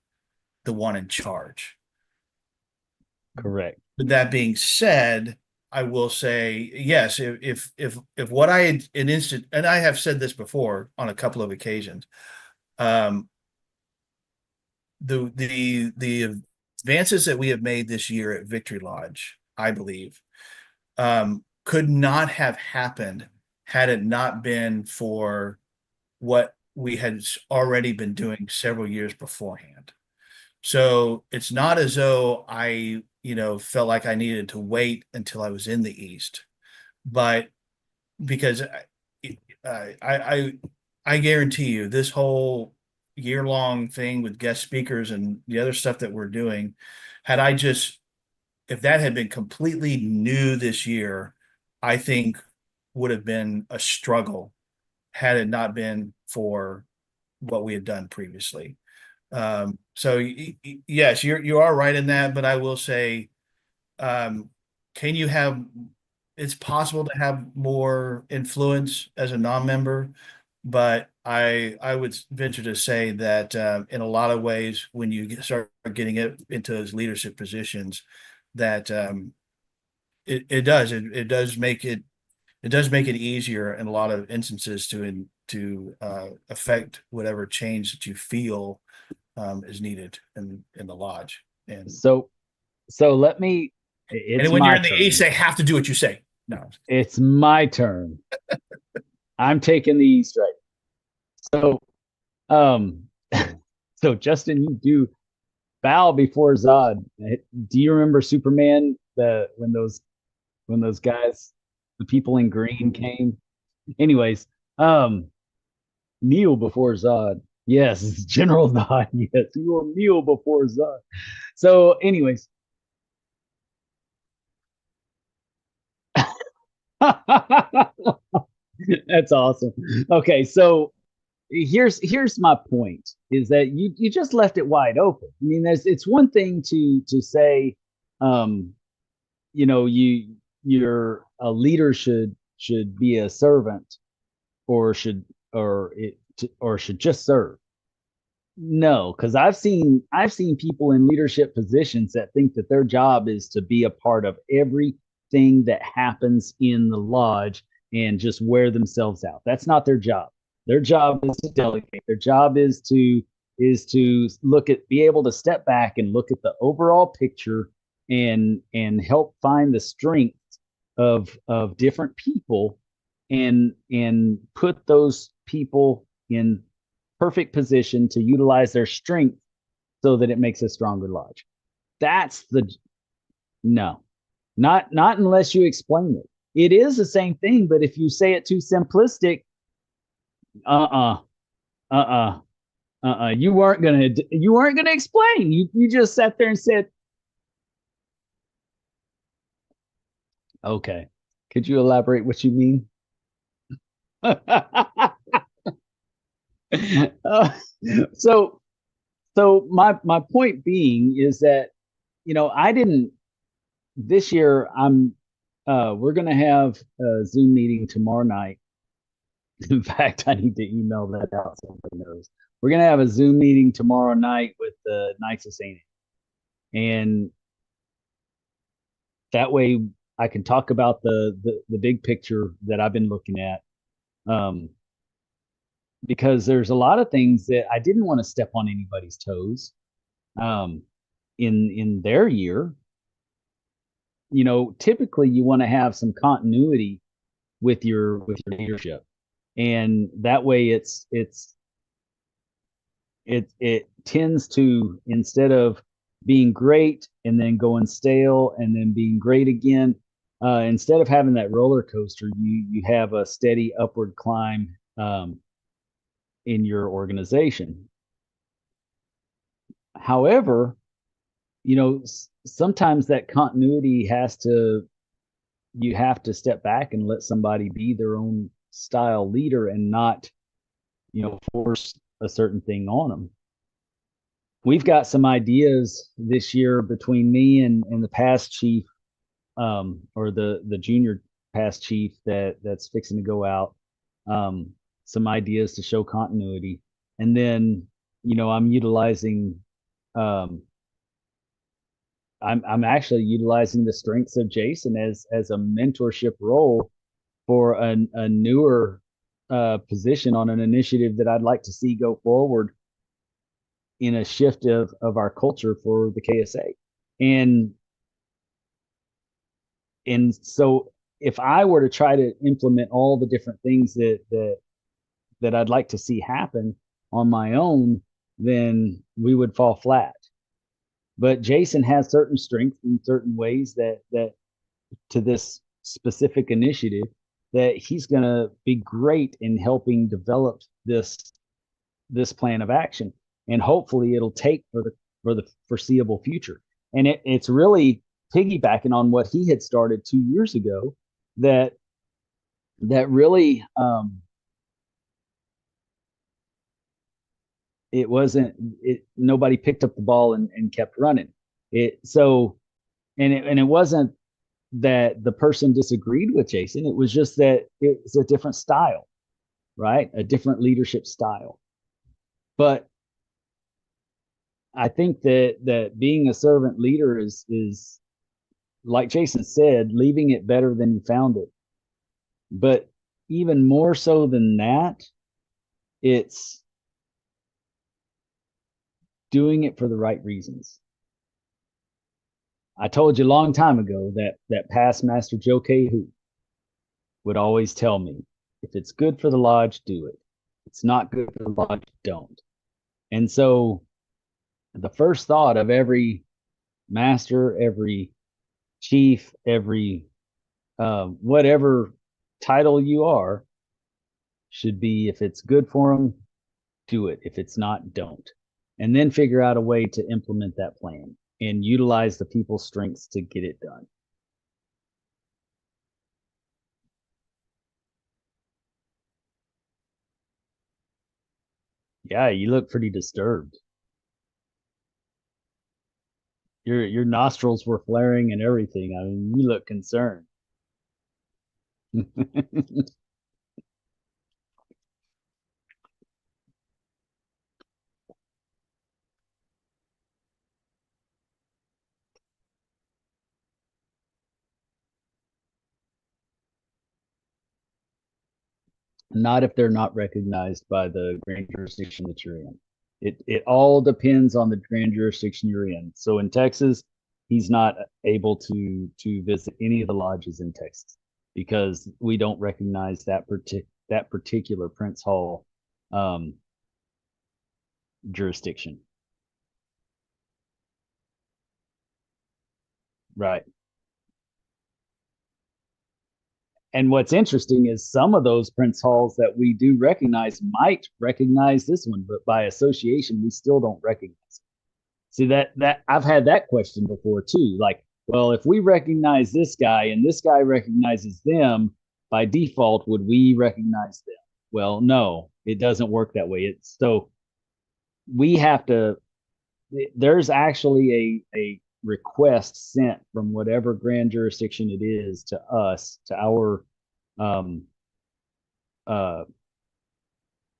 the one in charge. Correct. But that being said, I will say, yes, if what I had an instant, and I have said this before on a couple of occasions, the advances that we have made this year at Victory Lodge, I believe, could not have happened had it not been for what we had already been doing several years beforehand. So it's not as though I, felt like I needed to wait until I was in the East, but because I guarantee you this whole year-long thing with guest speakers and the other stuff that we're doing, if that had been completely new this year, I think would have been a struggle had it not been for what we had done previously. So yes, you are right in that, but I will say, can you have, it's possible to have more influence as a non-member, but I would venture to say that in a lot of ways, when you start getting it into those leadership positions, that it does make it easier in a lot of instances to affect whatever change that you feel is needed in the lodge. And So let me. It's when you're my in the turn. East, they have to do what you say. No, It's my turn. I'm taking the East right. So, so Justin, you do bow before Zod. Do you remember Superman? When those guys, the people in green came. Anyways, kneel before Zod. Yes, General Zod. Yes, you will kneel before Zod. So, anyways. That's awesome. Okay, so here's my point is that you just left it wide open. I mean, it's one thing to say, you're a leader should be a servant or should just serve. No, because I've seen people in leadership positions that think that their job is to be a part of everything that happens in the lodge and just wear themselves out. That's not their job. Their job is to delegate. Their job is to be able to step back and look at the overall picture and help find the strength of different people and put those people in perfect position to utilize their strength so that it makes a stronger lodge. That's no, not unless you explain it. It is the same thing, but if you say it too simplistic, you weren't gonna explain. You just sat there and said, okay, could you elaborate what you mean? So my point being is that I didn't this year. We're gonna have a Zoom meeting tomorrow night. In fact, I need to email that out so everybody knows. We're gonna have a Zoom meeting tomorrow night with the Knights of St. And that way I can talk about the big picture that I've been looking at. Because there's a lot of things that I didn't want to step on anybody's toes in their year. Typically you want to have some continuity with your leadership, and that way it tends to, instead of being great and then going stale and then being great again, instead of having that roller coaster, you have a steady upward climb in your organization. However, sometimes that continuity you have to step back and let somebody be their own style leader and not, force a certain thing on them. we've got some ideas this year between me and the past chief, or the junior past chief that's fixing to go out. Some ideas to show continuity, and then I'm utilizing. I'm actually utilizing the strengths of Jason as a mentorship role for a newer position on an initiative that I'd like to see go forward in a shift of our culture for the KSA. And so if I were to try to implement all the different things that I'd like to see happen on my own, then we would fall flat. But Jason has certain strengths in certain ways that to this specific initiative that he's going to be great in helping develop this plan of action, and hopefully it'll take for the foreseeable future. And it's really piggybacking on what he had started 2 years ago that really it wasn't nobody picked up the ball and kept running it. So and it wasn't that the person disagreed with Jason. It was just that it's a different style, right? A different leadership style. But I think that being a servant leader is like Jason said, leaving it better than you found it. But even more so than that, it's doing it for the right reasons. I told you a long time ago that past Master Joe K. Hu would always tell me, if it's good for the lodge, do it. If it's not good for the lodge, don't. And so the first thought of every master, every chief, every whatever title you are, should be, if it's good for them, do it. If it's not, don't. And then figure out a way to implement that plan and utilize the people's strengths to get it done. Yeah, you look pretty disturbed. Your nostrils were flaring and everything. I mean, you look concerned. Not if they're not recognized by the grand jurisdiction that you're in. It all depends on the grand jurisdiction you're in. So in Texas, he's not able to visit any of the lodges in Texas because we don't recognize that particular Prince Hall jurisdiction. Right. And what's interesting is some of those Prince Halls that we do recognize might recognize this one, but by association, we still don't recognize it. See, that I've had that question before too. Like, well, if we recognize this guy and this guy recognizes them, by default, would we recognize them? Well, no, it doesn't work that way. It's so we have to. There's actually a request sent from whatever grand jurisdiction it is to us, to our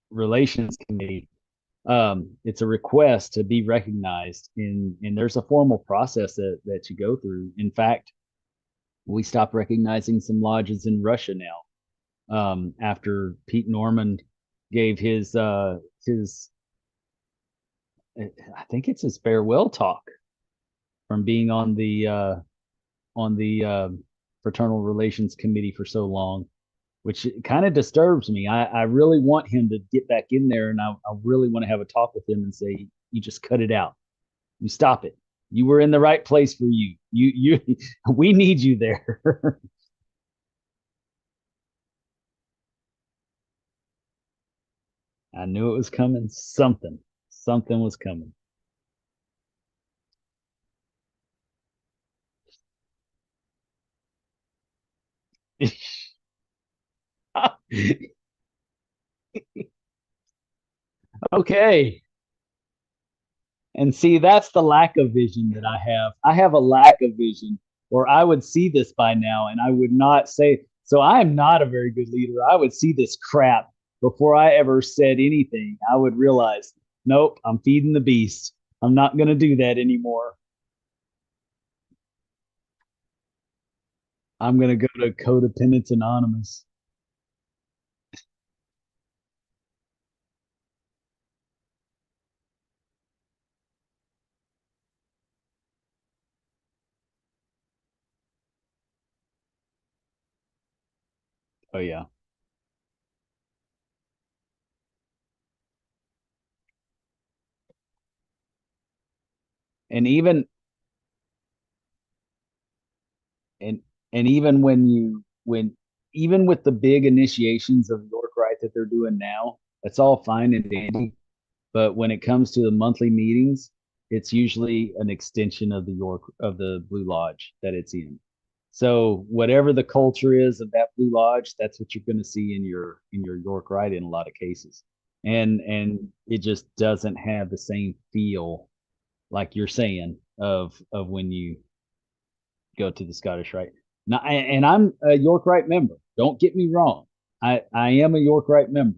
relations committee. It's a request to be recognized, and there's a formal process that you go through. In fact, we stopped recognizing some lodges in Russia now, after Pete Norman gave his I think it's his farewell talk from being on the fraternal relations committee for so long, which kind of disturbs me. I really want him to get back in there, and I really want to have a talk with him and say, you just cut it out. You stop it. You were in the right place for you. We need you there. I knew it was coming. Something was coming. Okay. And see, that's the lack of vision that I have. I have a lack of vision, or I would see this by now and I would not say, so I am not a very good leader. I would see this crap before I ever said anything. I would realize, nope, I'm feeding the beast. I'm not going to do that anymore. I'm going to go to Codependence Anonymous. Oh, yeah. And even and and even when even with the big initiations of York Rite that they're doing now, that's all fine and dandy. But when it comes to the monthly meetings, it's usually an extension of the Blue Lodge that it's in. So whatever the culture is of that Blue Lodge, that's what you're going to see in your York Rite in a lot of cases. And it just doesn't have the same feel like you're saying of when you go to the Scottish Rite. Now, and I'm a York Rite member. Don't get me wrong. I am a York Rite member,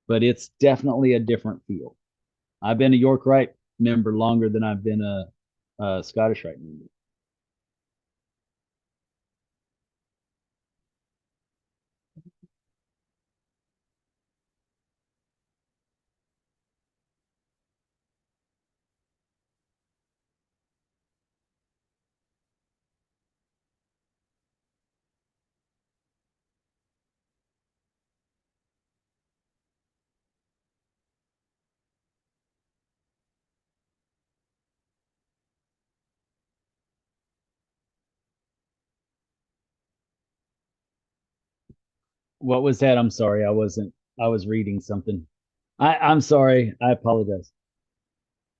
but it's definitely a different feel. I've been a York Rite member longer than I've been a Scottish Rite member. What was that? I'm sorry. I wasn't. I was reading something. I'm sorry. I apologize.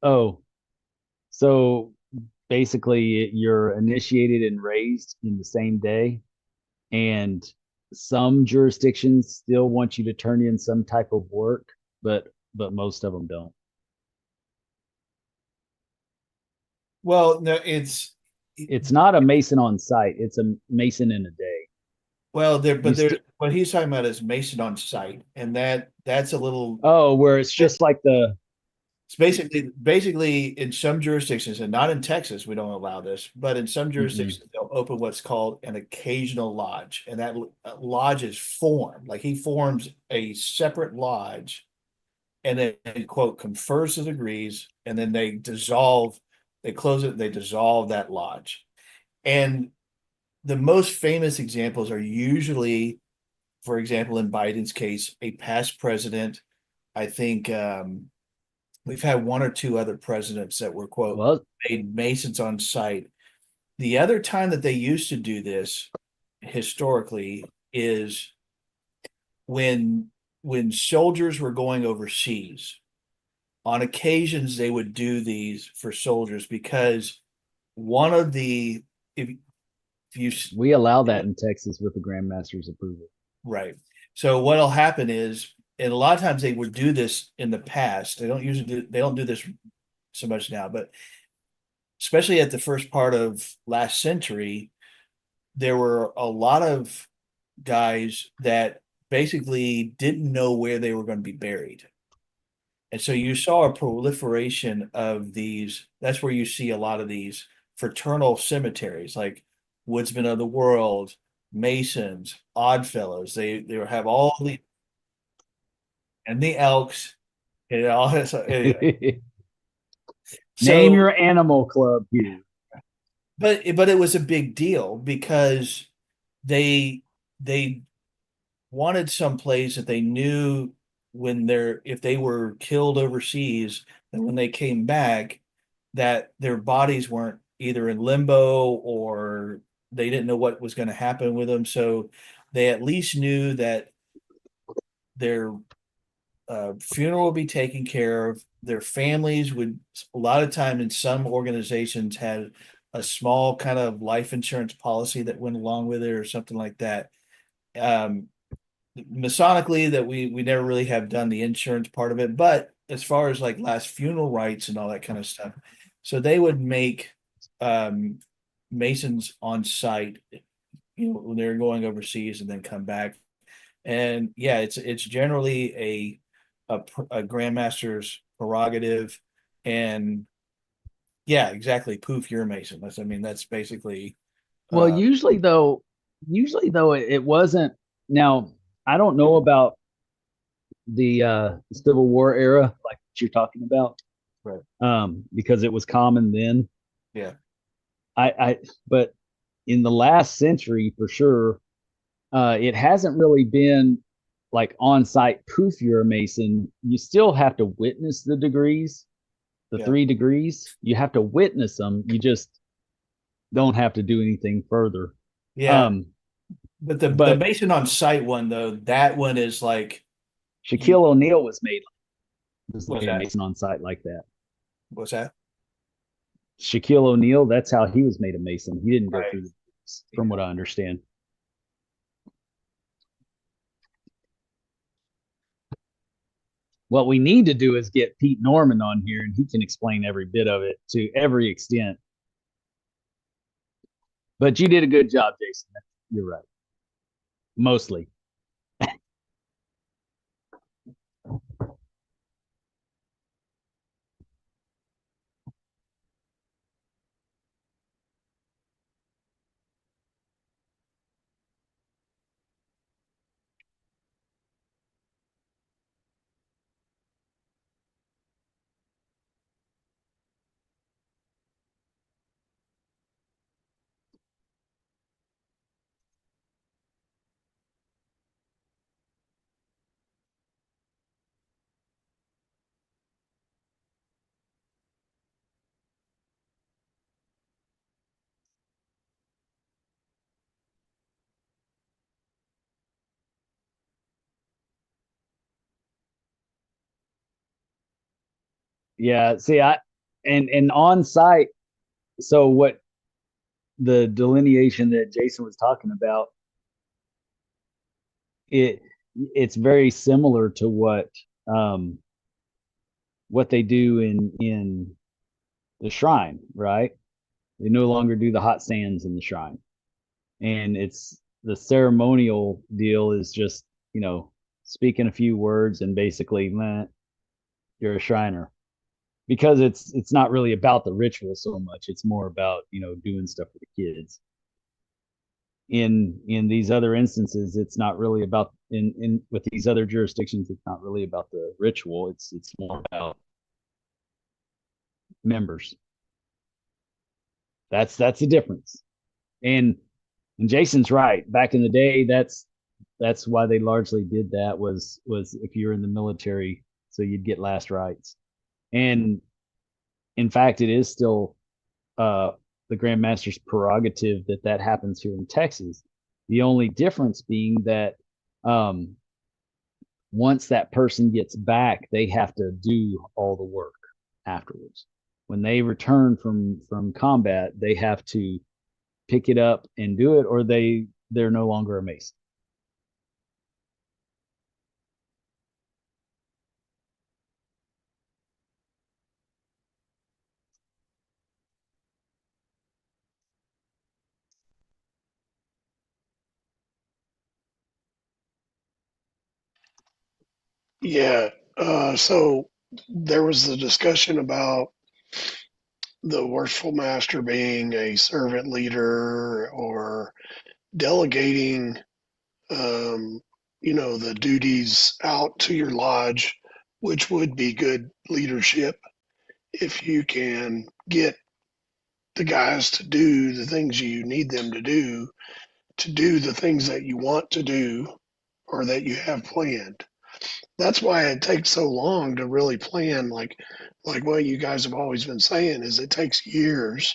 Oh, so basically, you're initiated and raised in the same day, and some jurisdictions still want you to turn in some type of work, but most of them don't. Well, no, It's not a Mason on site. It's a Mason in a day. well, You st- what he's talking about is Mason on site, and that's a little. Oh, where it's just like the It's basically in some jurisdictions, and not in Texas, we don't allow this, but in some mm-mm. jurisdictions, they'll open what's called an occasional lodge, and that lodge is formed. Like he forms a separate lodge, and then quote confers the degrees, and then they dissolve, they close it, they dissolve that lodge, and the most famous examples are usually, for example, in Biden's case, a past president. I think we've had one or two other presidents that were quote Well, made Masons on site. The other time that they used to do this historically is when soldiers were going overseas. On occasions, they would do these for soldiers because one of the if you we allow that in Texas with the Grandmaster's approval. right. So what'll happen is, and a lot of times they would do this in the past. They don't do this so much now, but especially at the first part of last century, there were a lot of guys that basically didn't know where they were going to be buried. And so you saw a proliferation of these. That's where you see a lot of these fraternal cemeteries, like Woodsmen of the World, Masons, Oddfellows. They have all the and the Elks. It all has. Name So, your animal club here. but it was a big deal because they they wanted some place that they knew when if they were killed overseas, and when they came back, that their bodies weren't either in limbo or they didn't know what was going to happen with them. So they at least knew that their funeral would be taken care of. Their families would, a lot of time in some organizations, had a small kind of life insurance policy that went along with it or something like that. Masonically, that we never really have done the insurance part of it, but as far as like last funeral rites and all that kind of stuff. So they would make Masons on site, when they're going overseas and then come back. And yeah, it's generally a grandmaster's prerogative, and yeah, exactly. Poof, you're a Mason. That's basically. Well, usually though, it wasn't. Now, I don't know about the Civil War era, like what you're talking about, right? Because it was common then. Yeah. But in the last century, for sure, it hasn't really been like on-site poof, you're a Mason. You still have to witness the degrees, the 3 degrees. You have to witness them. You just don't have to do anything further. Yeah. But the Mason on site one though, that one is like Shaquille O'Neal was made a Mason on site like that. What's that? Shaquille O'Neal, that's how he was made a Mason. He didn't go through the, from what I understand. What we need to do is get Pete Norman on here, and he can explain every bit of it to every extent. But you did a good job, Jason. You're right. Mostly. Yeah, see, and on site, so what the delineation that Jason was talking about, it's very similar to what they do in the shrine, right? They no longer do the hot sands in the shrine. And it's the ceremonial deal is just, speaking a few words and basically, you're a Shriner. Because it's not really about the ritual so much. It's more about, doing stuff for the kids. In these other instances, it's not really about in with these other jurisdictions, it's not really about the ritual. It's more about members. That's the difference. And Jason's right. Back in the day, that's why they largely did that was if you're in the military, so you'd get last rites. And in fact, it is still the Grand Master's prerogative that happens here in Texas. The only difference being that once that person gets back, they have to do all the work afterwards. When they return from combat, they have to pick it up and do it, or they're no longer a Mason. Yeah. So there was the discussion about the worshipful master being a servant leader or delegating, the duties out to your lodge, which would be good leadership if you can get the guys to do the things you need them to do the things that you want to do or that you have planned. That's why it takes so long to really plan. Like what you guys have always been saying is it takes years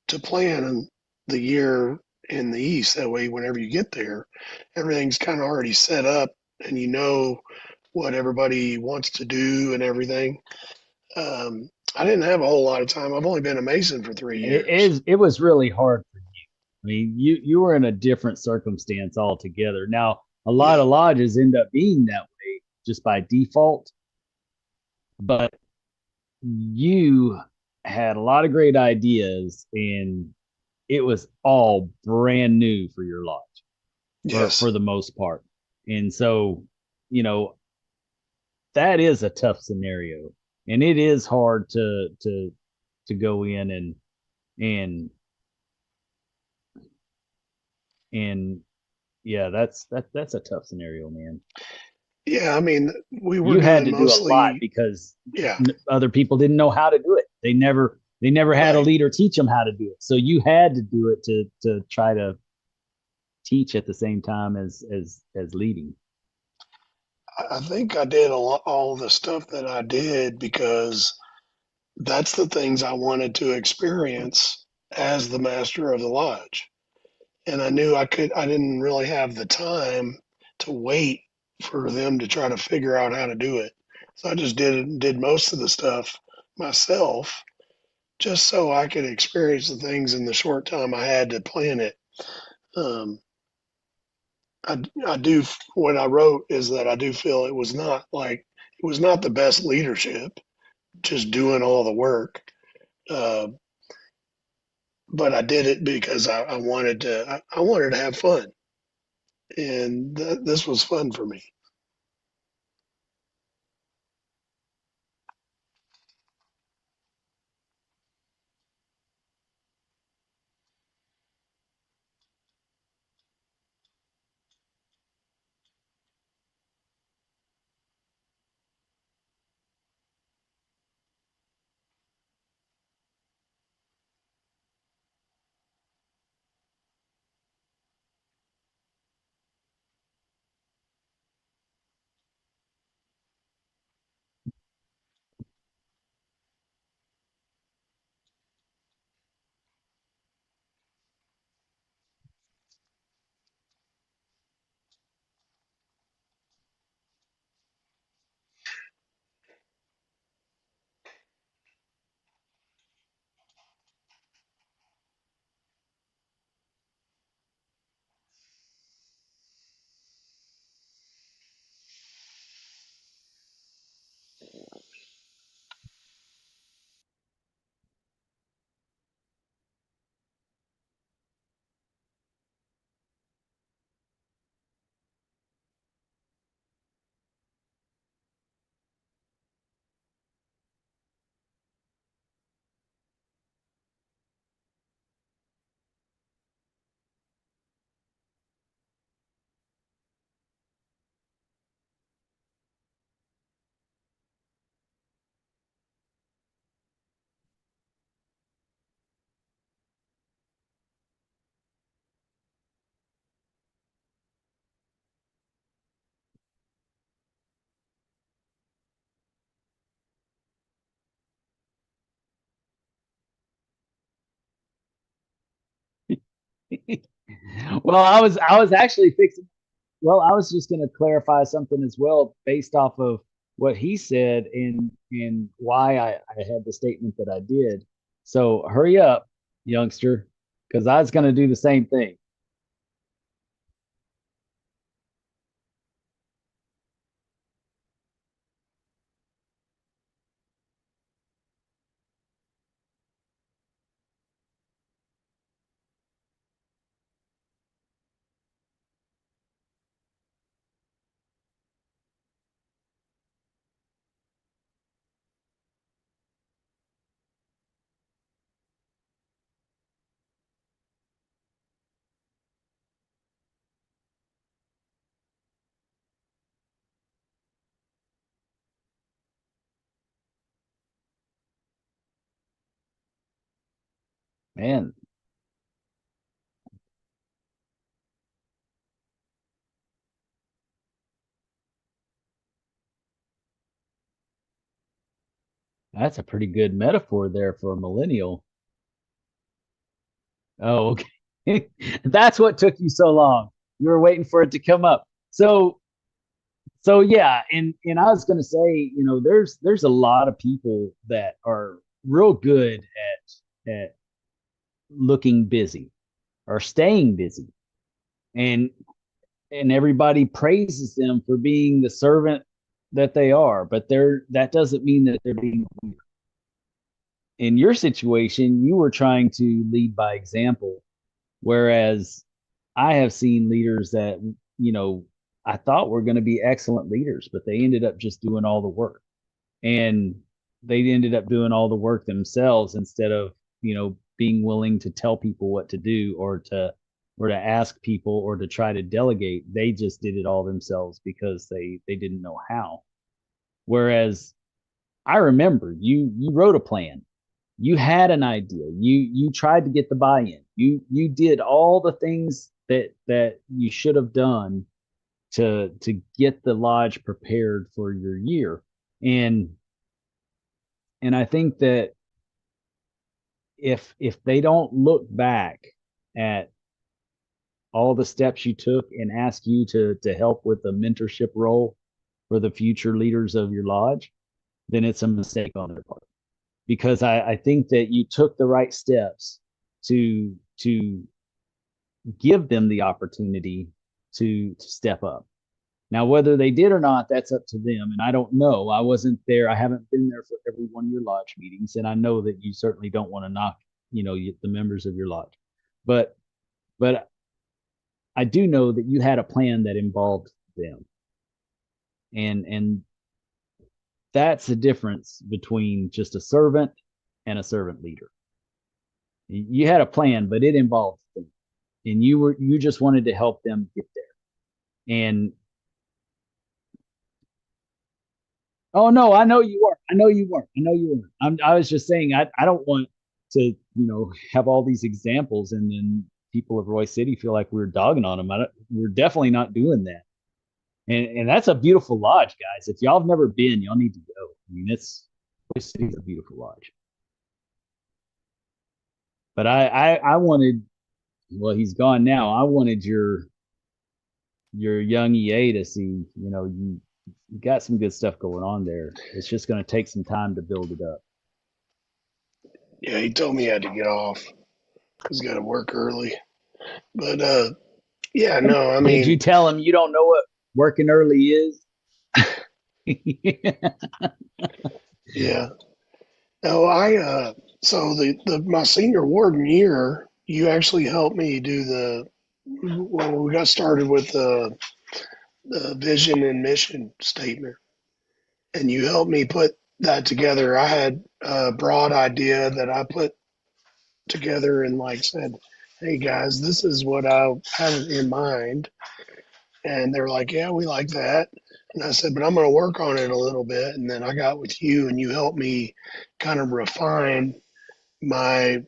to plan the year in the East. That way, whenever you get there, everything's kind of already set up and you know what everybody wants to do and everything. I didn't have a whole lot of time. I've only been a Mason for 3 years. It was really hard for you. I mean, you were in a different circumstance altogether. Now, a lot of lodges end up being that way just by default. but you had a lot of great ideas, and it was all brand new for your lodge Yes. for the most part. And so, you know, that is a tough scenario, and it is hard to go in and and yeah, that's a tough scenario, man. Yeah, I mean, we were You had doing to do a lot mostly, because yeah, other people didn't know how to do it. They never had a right. leader teach them how to do it. So you had to do it to try to teach at the same time as leading. I think I did all the stuff that I did because that's the things I wanted to experience as the master of the lodge. And I knew I didn't really have the time to wait for them to try to figure out how to do it. So I just did most of the stuff myself just so I could experience the things in the short time I had to plan it. Um, I do what I wrote is that I do feel it was not the best leadership, just doing all the work. Uh, but I did it because I wanted to. I wanted to have fun, and this was fun for me. Well, I was actually fixing. Well, I was just going to clarify something as well, based off of what he said and why I had the statement that I did. So hurry up, youngster, because I was going to do the same thing. Man, that's a pretty good metaphor there for a millennial. Oh, okay. That's what took you so long. You were waiting for it to come up. So yeah, and I was gonna say, there's a lot of people that are real good at looking busy or staying busy. And and everybody praises them for being the servant that they are, but that doesn't mean that they're being. In your situation, you were trying to lead by example, whereas I have seen leaders that, I thought were going to be excellent leaders, but they ended up just doing all the work, and they ended up doing all the work themselves instead of, being willing to tell people what to do, or to ask people, or to try to delegate. They just did it all themselves because they didn't know how. Whereas I remember you wrote a plan. You had an idea. You tried to get the buy-in. You did all the things that you should have done to get the lodge prepared for your year. And I think that if they don't look back at all the steps you took and ask you to help with the mentorship role for the future leaders of your lodge, then it's a mistake on their part. Because I think that you took the right steps to give them the opportunity to step up. Now, whether they did or not, that's up to them. And I don't know. I wasn't there. I haven't been there for every one of your lodge meetings. And I know that you certainly don't want to knock, the members of your lodge. But I do know that you had a plan that involved them. And that's the difference between just a servant and a servant leader. You had a plan, but it involved them. And you just wanted to help them get there. And oh no, I know you are. I know you weren't. I was just saying I don't want to, have all these examples and then people of Roy City feel like we're dogging on them. We're definitely not doing that. And that's a beautiful lodge, guys. If y'all have never been, y'all need to go. I mean, Roy City's a beautiful lodge. But I wanted, well, he's gone now. I wanted your young EA to see, you got some good stuff going on there. It's just going to take some time to build it up. Yeah, he told me he had to get off because he got to work early. But yeah, no, I mean, did you tell him you don't know what working early is? Yeah. No, so my senior warden year, you actually helped me do when we got started with the vision and mission statement, and you helped me put that together. I had a broad idea that I put together and like said, "Hey guys, this is what I have in mind," and they were like, "Yeah, we like that." And I said, "But I'm going to work on it a little bit." And then I got with you, and you helped me kind of refine my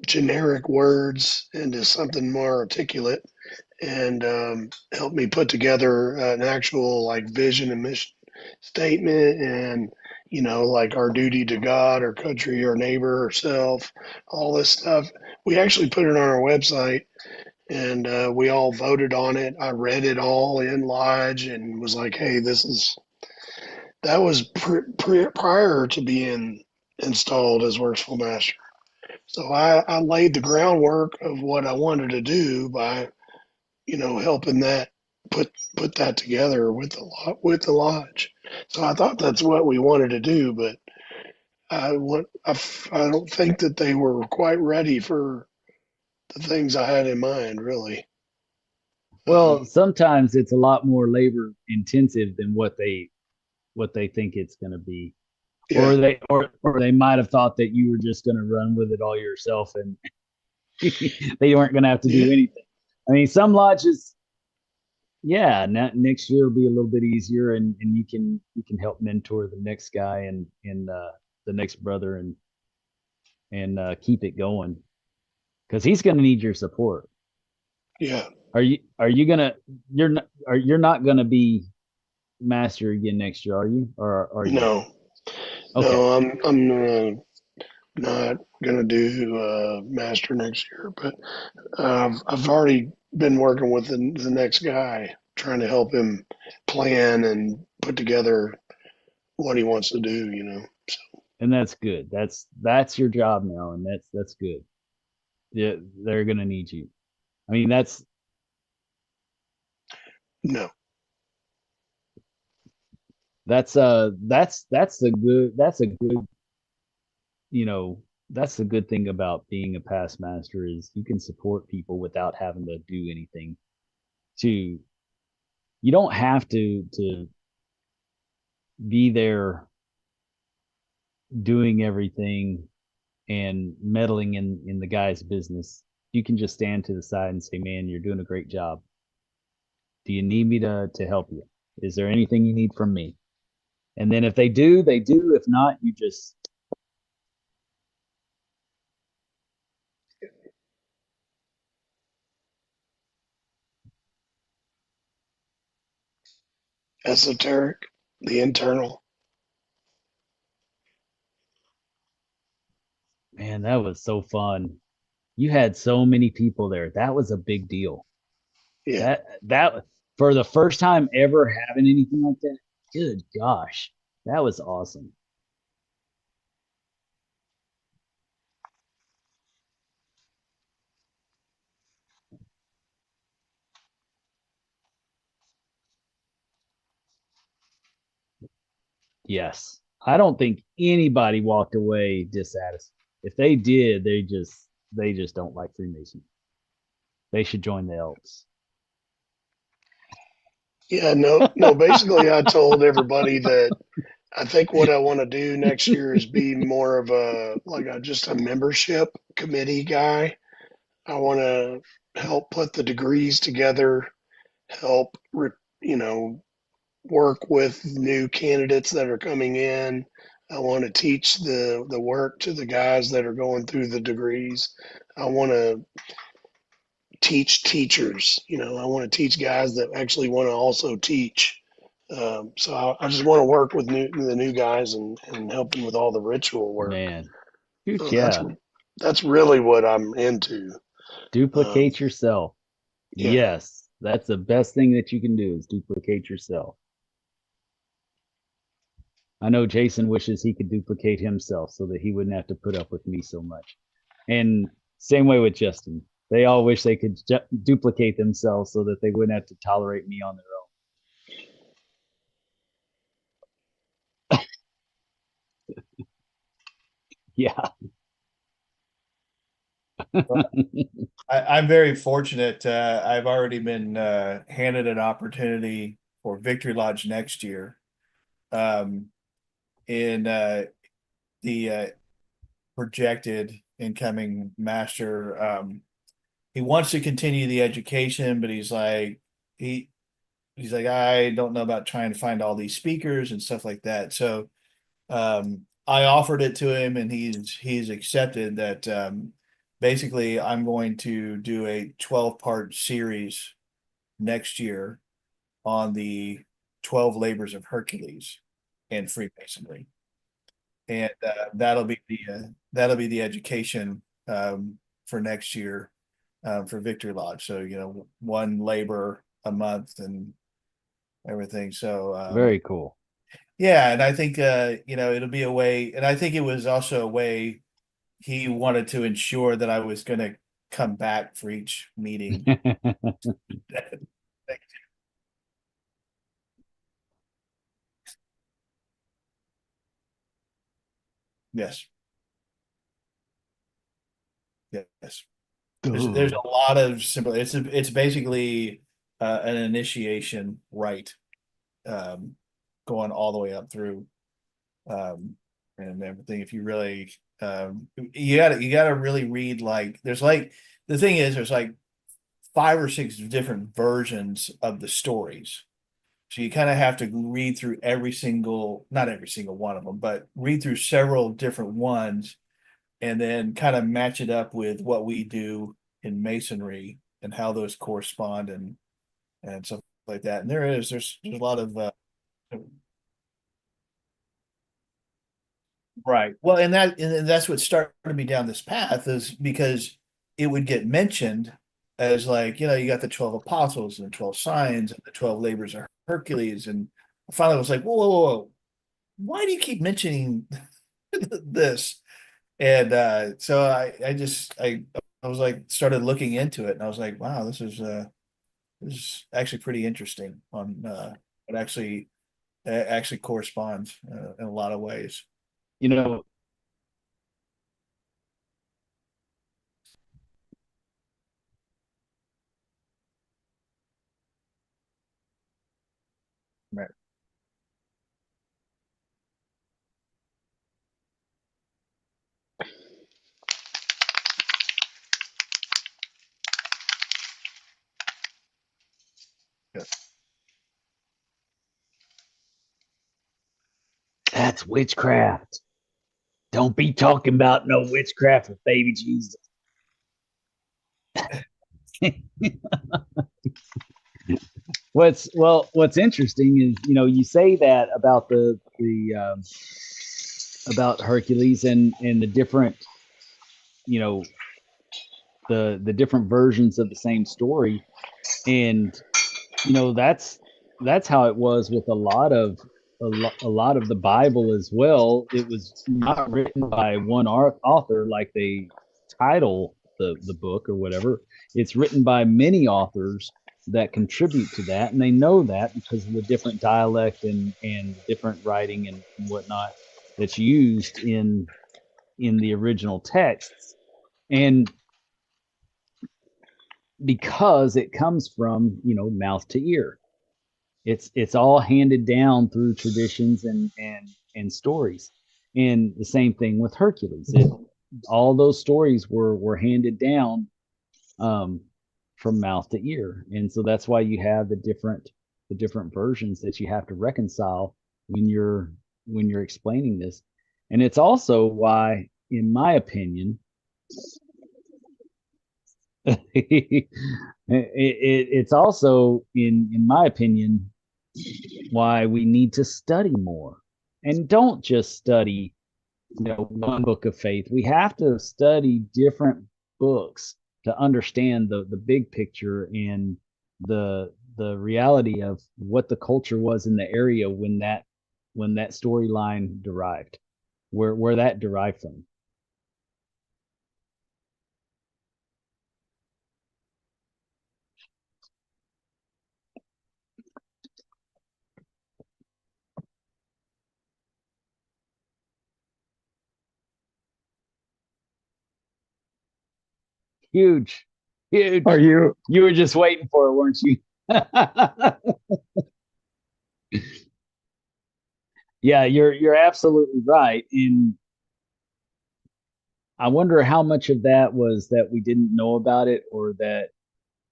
generic words into something more articulate, and helped me put together an actual like vision and mission statement, and like our duty to God, our country, our neighbor, ourself, all this stuff. We actually put it on our website, and we all voted on it. I read it all in lodge and was like, "Hey, that was prior to being installed as worshipful master." So I laid the groundwork of what I wanted to do by, helping that put that together with the lodge. So I thought that's what we wanted to do, but I don't think that they were quite ready for the things I had in mind, really. Well, sometimes it's a lot more labor intensive than what they think it's going to be. Yeah. Or they might have thought that you were just going to run with it all yourself and they weren't going to have to do anything. I mean, some lodges, yeah, next year will be a little bit easier, and you can help mentor the next guy and the next brother and keep it going, because he's going to need your support. Yeah. Are you gonna you're not gonna be master again next year, are you? Or are you? No. Okay. No, I'm not gonna do master next year, but I've already been working with the next guy, trying to help him plan and put together what he wants to do. So, And that's good. That's your job now, and that's good. Yeah, they're gonna need you. I mean, that's no. That's a good, you know, that's the good thing about being a past master is you can support people without having to do anything to, you don't have to be there doing everything and meddling in the guy's business. You can just stand to the side and say, man, you're doing a great job. Do you need me to help you? Is there anything you need from me? And then if they do, they do. If not, you just, Esoteric, the internal. man, that was so fun. You had so many people there. That was a big deal. Yeah. That for the first time ever having anything like that. Good gosh, that was awesome. Yes, I don't think anybody walked away dissatisfied. If they did, they just don't like Freemason. They should join the Elks. Yeah, no, basically I told everybody that I think what I want to do next year is be more of just a membership committee guy. I want to help put the degrees together, help, you know, work with new candidates that are coming in. I want to teach the work to the guys that are going through the degrees. I want to teach teachers. You know, I want to teach guys that actually want to also teach. So I just want to work with the new guys and help them with all the ritual work. Man, shoot, So yeah. that's really what I'm into. Duplicate yourself. Yeah. Yes, that's the best thing that you can do is duplicate yourself. I know Jason wishes he could duplicate himself so that he wouldn't have to put up with me so much. And same way with Justin. They all wish they could duplicate themselves so that they wouldn't have to tolerate me on their own. Yeah. I'm very fortunate. I've already been handed an opportunity for Victory Lodge next year. In the projected incoming master, he wants to continue the education, but he's like, I don't know about trying to find all these speakers and stuff like that. So I offered it to him, and he's accepted that. Basically, I'm going to do a 12-part series next year on the 12 labors of Hercules and Freemasonry, and that'll be the education for next year for Victory Lodge. So one labor a month and everything. So Very cool. yeah, and I think it'll be a way, and I think it was also a way he wanted to ensure that I was going to come back for each meeting. Yes. Yes. There's a lot of simple. It's basically an initiation rite, going all the way up through, and everything. If you really, you gotta really read, like the thing is there's like 5 or 6 different versions of the stories. So you kind of have to read through not every single one of them, but read through several different ones and then kind of match it up with what we do in masonry and how those correspond and stuff like that. And there's a lot of right. Well, and that's what started me down this path is because it would get mentioned as like, you got the 12 apostles and the 12 signs and the 12 labors of Hercules. And I finally was like, whoa, whoa, whoa, why do you keep mentioning this? And so I was like started looking into it, and I was like, wow, this is actually pretty interesting on what actually actually corresponds in a lot of ways. You know, Right. that's witchcraft. Don't be talking about no witchcraft with baby Jesus. What's interesting is, you say that about the about Hercules and the different, the different versions of the same story, and that's how it was with a lot of the Bible as well. It was not written by one author like they title the book or whatever. It's written by many authors that contribute to that, and they know that because of the different dialect and different writing and whatnot that's used in the original texts. And because it comes from, mouth to ear, it's all handed down through traditions and stories. And the same thing with Hercules. All those stories were handed down from mouth to ear, and so that's why you have the different versions that you have to reconcile when you're explaining this. And it's also why, in my opinion, it's also in my opinion why we need to study more, and don't just study one book of faith. We have to study different books to understand the big picture and the reality of what the culture was in the area when that storyline derived, where that derived from. Huge. Are you? You were just waiting for it, weren't you? Yeah, you're absolutely right. And I wonder how much of that was that we didn't know about it, or that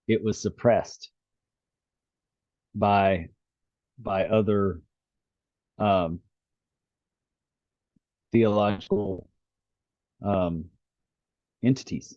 it was suppressed by other um, theological entities.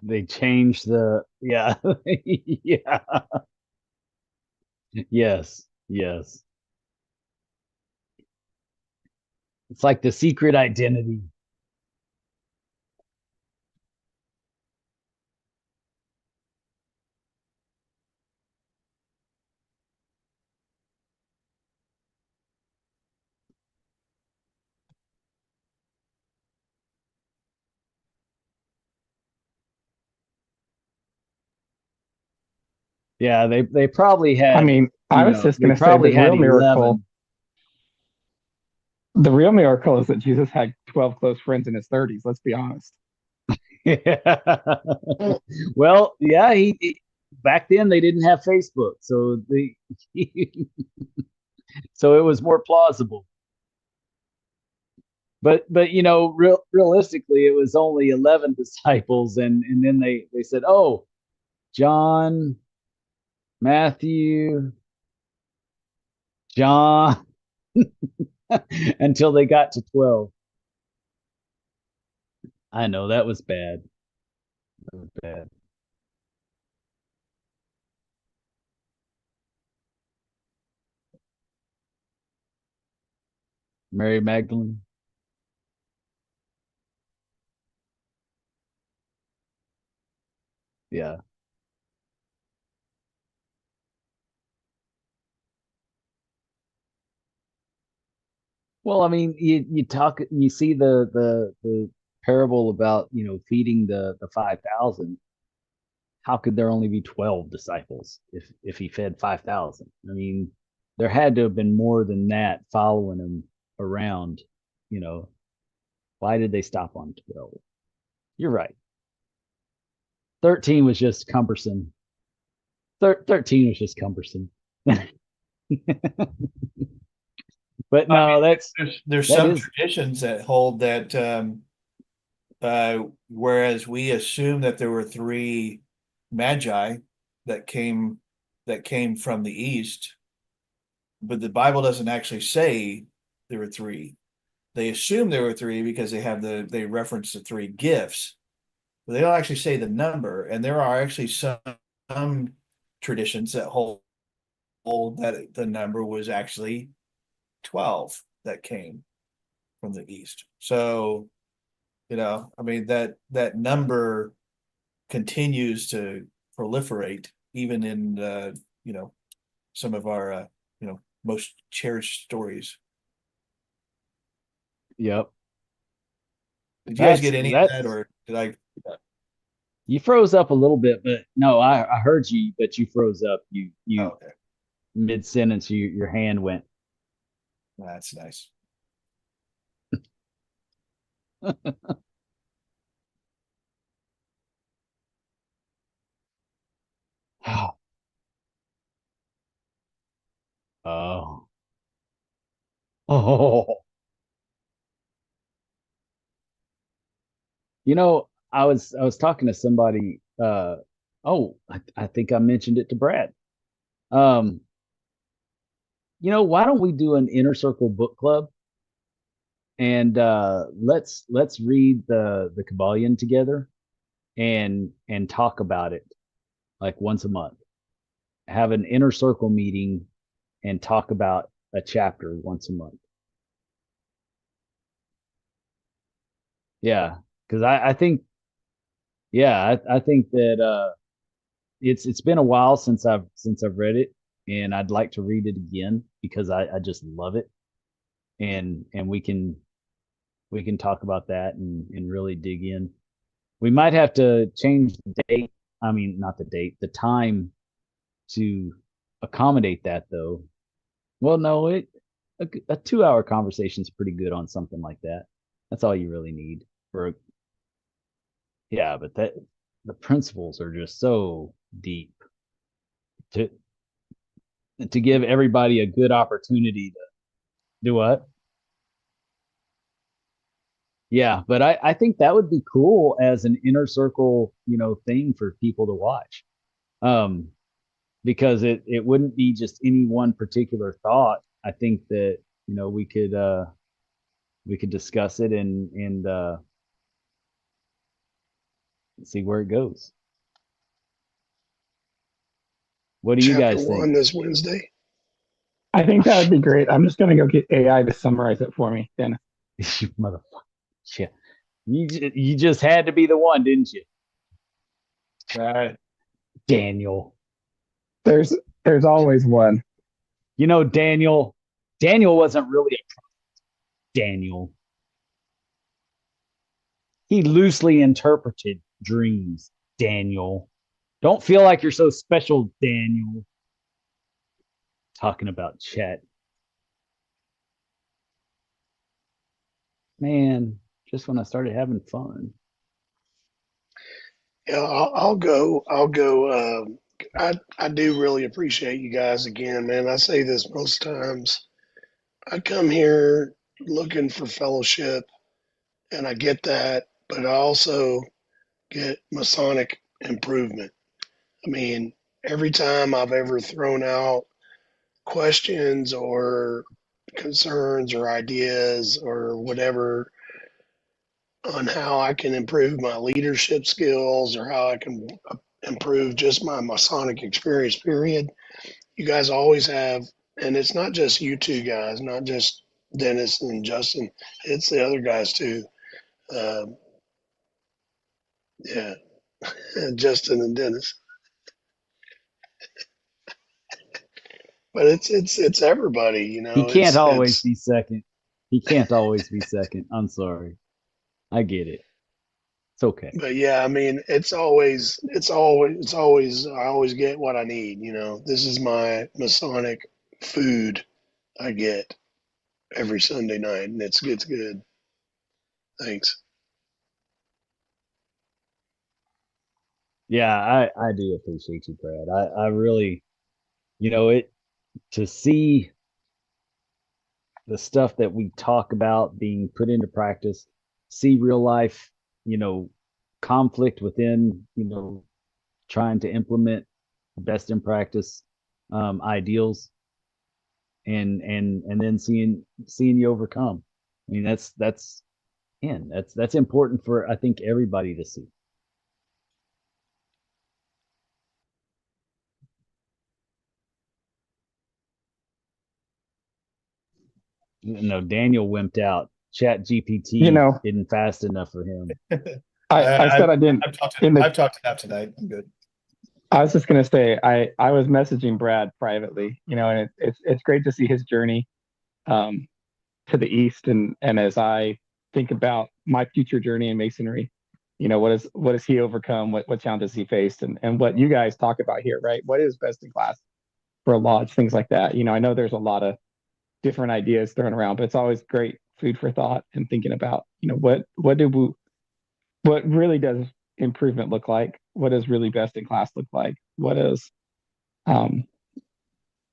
They changed the yeah. Yeah. Yes. It's like the secret identity. Yeah, they probably I had, mean, I was just they going to say probably had 11. the real miracle is that Jesus had 12 close friends in his 30s. Let's be honest. Well, yeah, he back then they didn't have Facebook, so so it was more plausible. But realistically, it was only 11 disciples, and then they said, oh, John, Matthew, John, until they got to 12. I know that was bad. That was bad. Mary Magdalene. Yeah. Well, I mean, you see the parable about, feeding the 5,000. How could there only be 12 disciples if he fed 5,000? I mean, there had to have been more than that following him around, you know. Why did they stop on 12? You're right. 13 was just cumbersome. 13 was just cumbersome. But no, there's that some is traditions that hold that whereas we assume that there were three magi that came from the east, but the Bible doesn't actually say there were three. They assume there were three because they reference the three gifts, but they don't actually say the number. And there are actually some traditions that hold that the number was actually 12 that came from the east. So, I mean, that number continues to proliferate even in some of our most cherished stories. Yep. Did you guys get any of that, or did I? You froze up a little bit, but no, I heard you, but you froze up. You Okay. Mid sentence, your hand went. That's nice. Oh. Oh. I was talking to somebody. I think I mentioned it to Brad. Um, why don't we do an inner circle book club, and let's read the Kabbalion together and talk about it like once a month. Have an inner circle meeting and talk about a chapter once a month. Yeah, because I think, yeah, I think that it's been a while since I've read it, and I'd like to read it again because I just love it, and we can talk about that and really dig in. We might have to change the date. I mean, not the date, the time to accommodate that though. Well, no, a 2 hour conversation is pretty good on something like that. That's all you really need for yeah, but the principles are just so deep to give everybody a good opportunity to do what? Yeah, but I think that would be cool as an inner circle, thing for people to watch. Um, because it wouldn't be just any one particular thought. I think that, we could discuss it and see where it goes. What do you Chapter guys think? one this Wednesday. I think that would be great. I'm just going to go get AI to summarize it for me, Dennis. You motherfucker. Yeah. You just had to be the one, didn't you? Daniel. There's always one. Daniel wasn't really a Daniel. He loosely interpreted dreams, Daniel. Don't feel like you're so special, Daniel. Talking about Chet. Man, just when I started having fun. Yeah, I'll go. I do really appreciate you guys again, man. I say this most times. I come here looking for fellowship, and I get that, but I also get Masonic improvement. I mean, every time I've ever thrown out questions or concerns or ideas or whatever, on how I can improve my leadership skills or how I can improve just my Masonic experience, period. You guys always have, and it's not just you two guys, not just Dennis and Justin, it's the other guys too. Um, yeah, Justin and Dennis. But it's everybody, you He know. can't always It's be second. He can't always be second. I'm sorry. I get it. It's okay. but yeah, I mean, it's always I always get what I need, you know. This is my Masonic food I get every Sunday night, and it's good. Thanks. Yeah, I do appreciate you, Brad. I really, it to see the stuff that we talk about being put into practice, see real life, you know, conflict within, trying to implement best in practice ideals and then seeing you overcome. I mean, that's important for I think everybody to see. Daniel wimped out. Chat You GPT know, isn't fast enough for him. I said I didn't in the I've talked enough tonight. I'm good. I was just gonna say I was messaging Brad privately, and it's great to see his journey um to the east and as I think about my future journey in masonry, what has he overcome, what challenges he faced and what you guys talk about here, right? What is best in class for a lodge, things like that. I know there's a lot of different ideas thrown around, but it's always great food for thought and thinking about, what really does improvement look like? What does really best in class look like? What does um,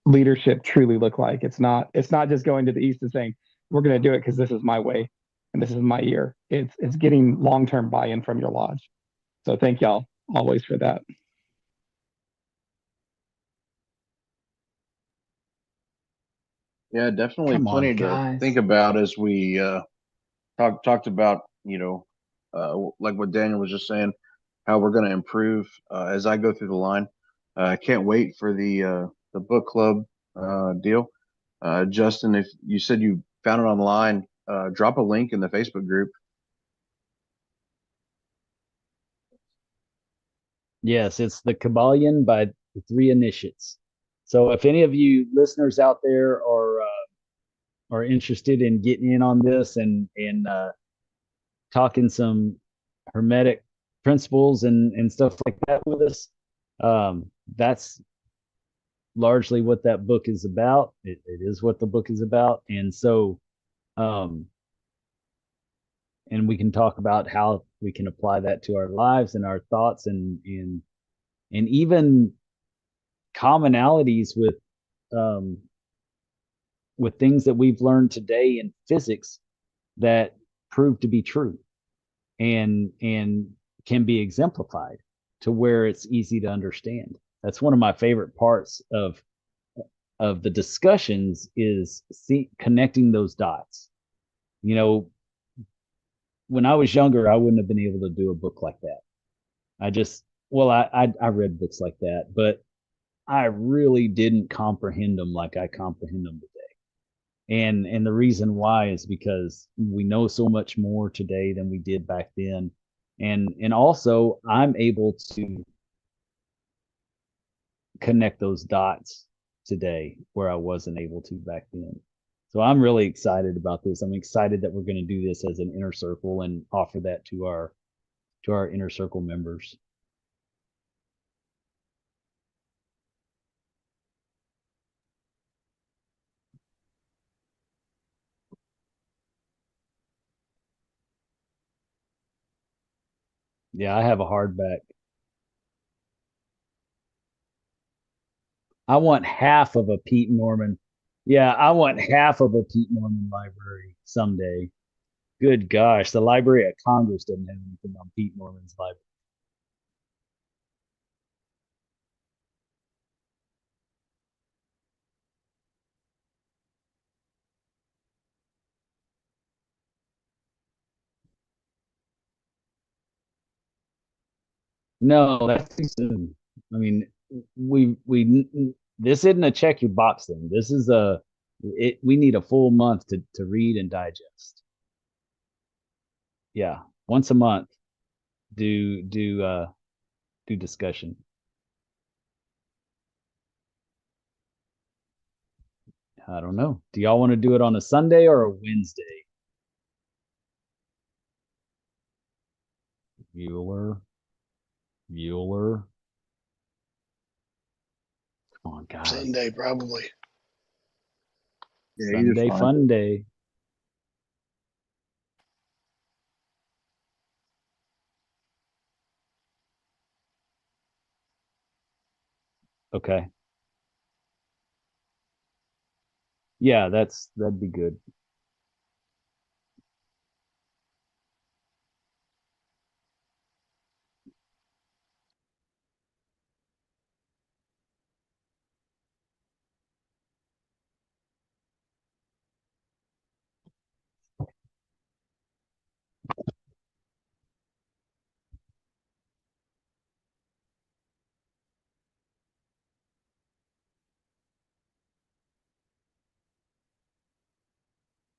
leadership truly look like? It's not just going to the east and saying we're going to do it because this is my way and this is my year. It's getting long-term buy-in from your lodge. So thank y'all always for that. Yeah, definitely Come on, plenty to guys. think about as we talked about, like what Daniel was just saying, how we're going to improve as I go through the line. I can't wait for the book club deal. Justin, if you said you found it online, drop a link in the Facebook group. Yes, it's the Kabbalion by the Three Initiates. So if any of you listeners out there are interested in getting in on this and talking some hermetic principles and stuff like that with us, that's largely what that book is about. It is what the book is about, and so um, and we can talk about how we can apply that to our lives and our thoughts and even commonalities um, with things that we've learned today in physics that prove to be true and can be exemplified to where it's easy to understand. That's one of my favorite parts of the discussions is connecting those dots. You know, when I was younger, I wouldn't have been able to do a book like that. I just, well, I read books like that, but I really didn't comprehend them like I comprehend them today. And the reason why is because we know so much more today than we did back then. And also I'm able to connect those dots today where I wasn't able to back then. So I'm really excited about this. I'm excited that we're going to do this as an inner circle and offer that to our inner circle members. Yeah, I have a hardback. I want half of a Pete Norman. Yeah, I want half of a Pete Norman library someday. Good gosh, the Library of Congress doesn't have anything on Pete Norman's library. No, that's too soon. I mean, this isn't a check your box thing. This is we need a full month to read and digest. Yeah, once a month, do discussion. I don't know. Do y'all want to do it on a Sunday or a Wednesday? Bueller. Come on, guys. Sunday, probably. Yeah, Sunday fun day. Okay. Yeah, that'd be good.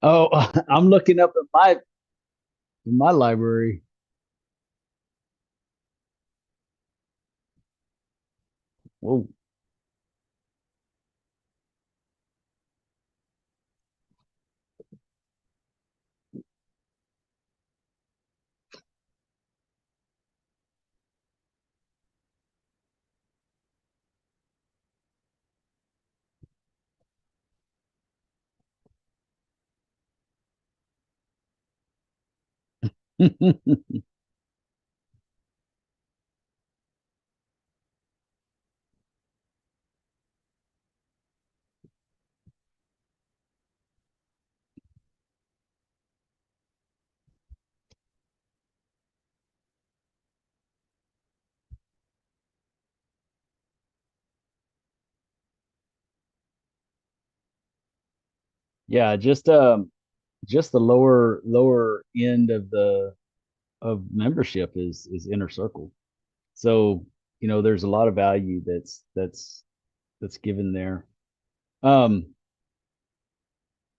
Oh, I'm looking up at my library. Whoa. Yeah, just the lower end of the of membership is inner circle. So, there's a lot of value that's given there. Man,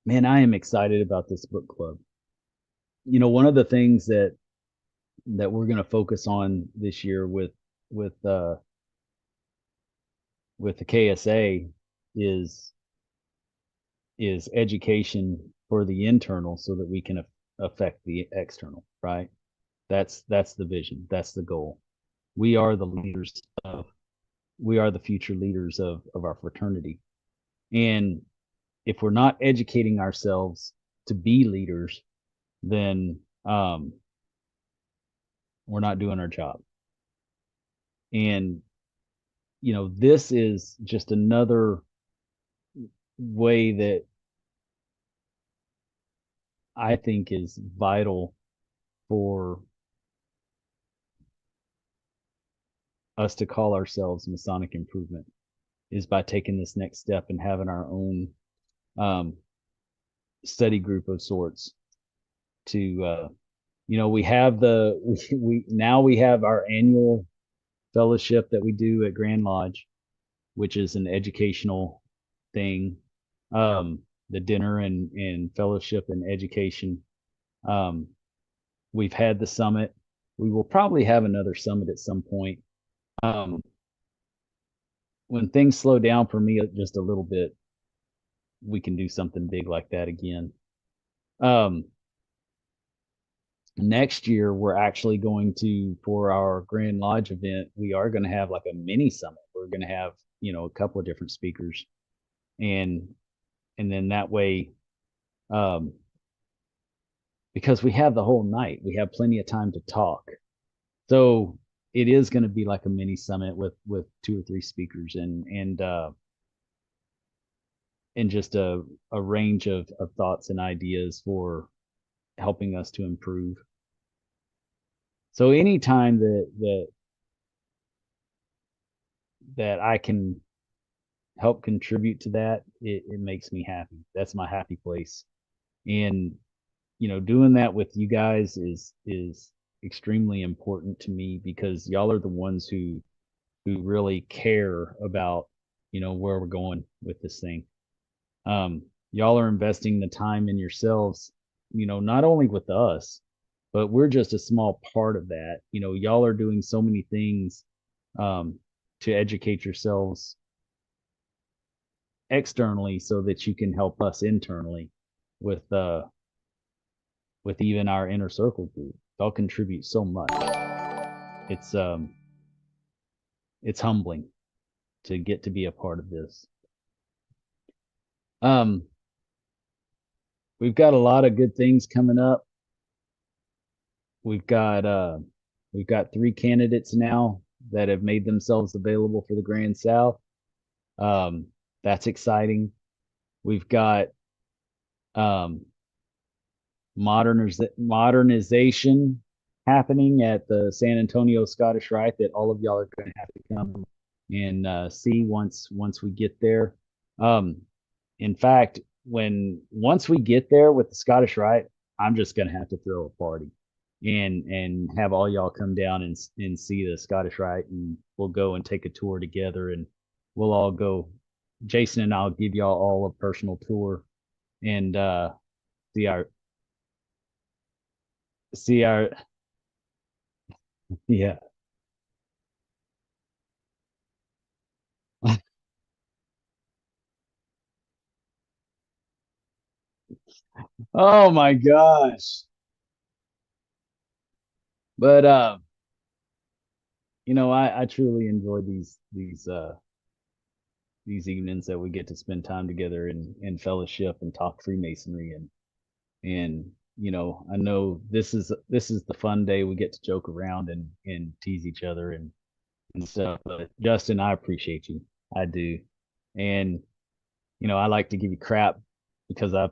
I am excited about this book club. One of the things that we're going to focus on this year with uh with the KSA is education for the internal so that we can affect the external, right? That's the vision. That's the goal. We are the leaders we are the future leaders of our fraternity. And if we're not educating ourselves to be leaders, then we're not doing our job. And this is just another way that I think is vital for us to call ourselves Masonic Improvement, is by taking this next step and having our own study group of sorts to we have we have our annual fellowship that we do at Grand Lodge, which is an educational thing. The dinner and fellowship and education. We've had the summit. We will probably have another summit at some point. When things slow down for me just a little bit, we can do something big like that again. Next year, we're actually going to, for our Grand Lodge event, we are going to have like a mini summit. We're going to have, a couple of different speakers, and then that way, because we have the whole night, we have plenty of time to talk. So it is going to be like a mini summit with 2 or 3 speakers and just a range of thoughts and ideas for helping us to improve. So anytime that I can help contribute to that, it makes me happy. That's my happy place. And doing that with you guys is extremely important to me, because y'all are the ones who really care about, you know, where we're going with this thing. Y'all are investing the time in yourselves, you know, not only with us, but we're just a small part of that. You know, y'all are doing so many things to educate yourselves externally so that you can help us internally with even our inner circle group. Y'all contribute so much. It's humbling to get to be a part of this. We've got a lot of good things coming up. We've got 3 candidates now that have made themselves available for the Grand South. That's exciting. We've got modernization happening at the San Antonio Scottish Rite that all of y'all are going to have to come and see once we get there. In fact, once we get there with the Scottish Rite, I'm just going to have to throw a party and have all y'all come down and see the Scottish Rite, and we'll go and take a tour together, and we'll all go. Jason and I'll give y'all all a personal tour and see our yeah. Oh my gosh. But you know, I truly enjoy these evenings that we get to spend time together and fellowship and talk Freemasonry, and you know, I know this is the fun day we get to joke around and tease each other and stuff. But Justin, I appreciate you. I do. And you know, I like to give you crap because I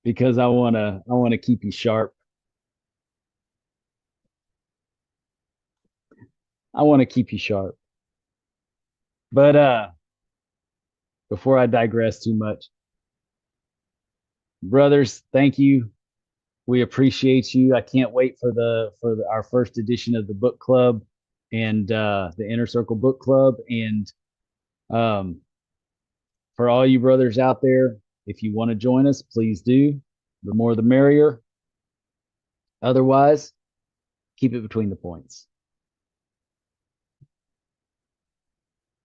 want to keep you sharp. I want to keep you sharp. But before I digress too much, brothers, thank you. We appreciate you. I can't wait for our first edition of the book club and the Inner Circle Book Club. And for all you brothers out there, if you want to join us, please do. The more the merrier. Otherwise, keep it between the points.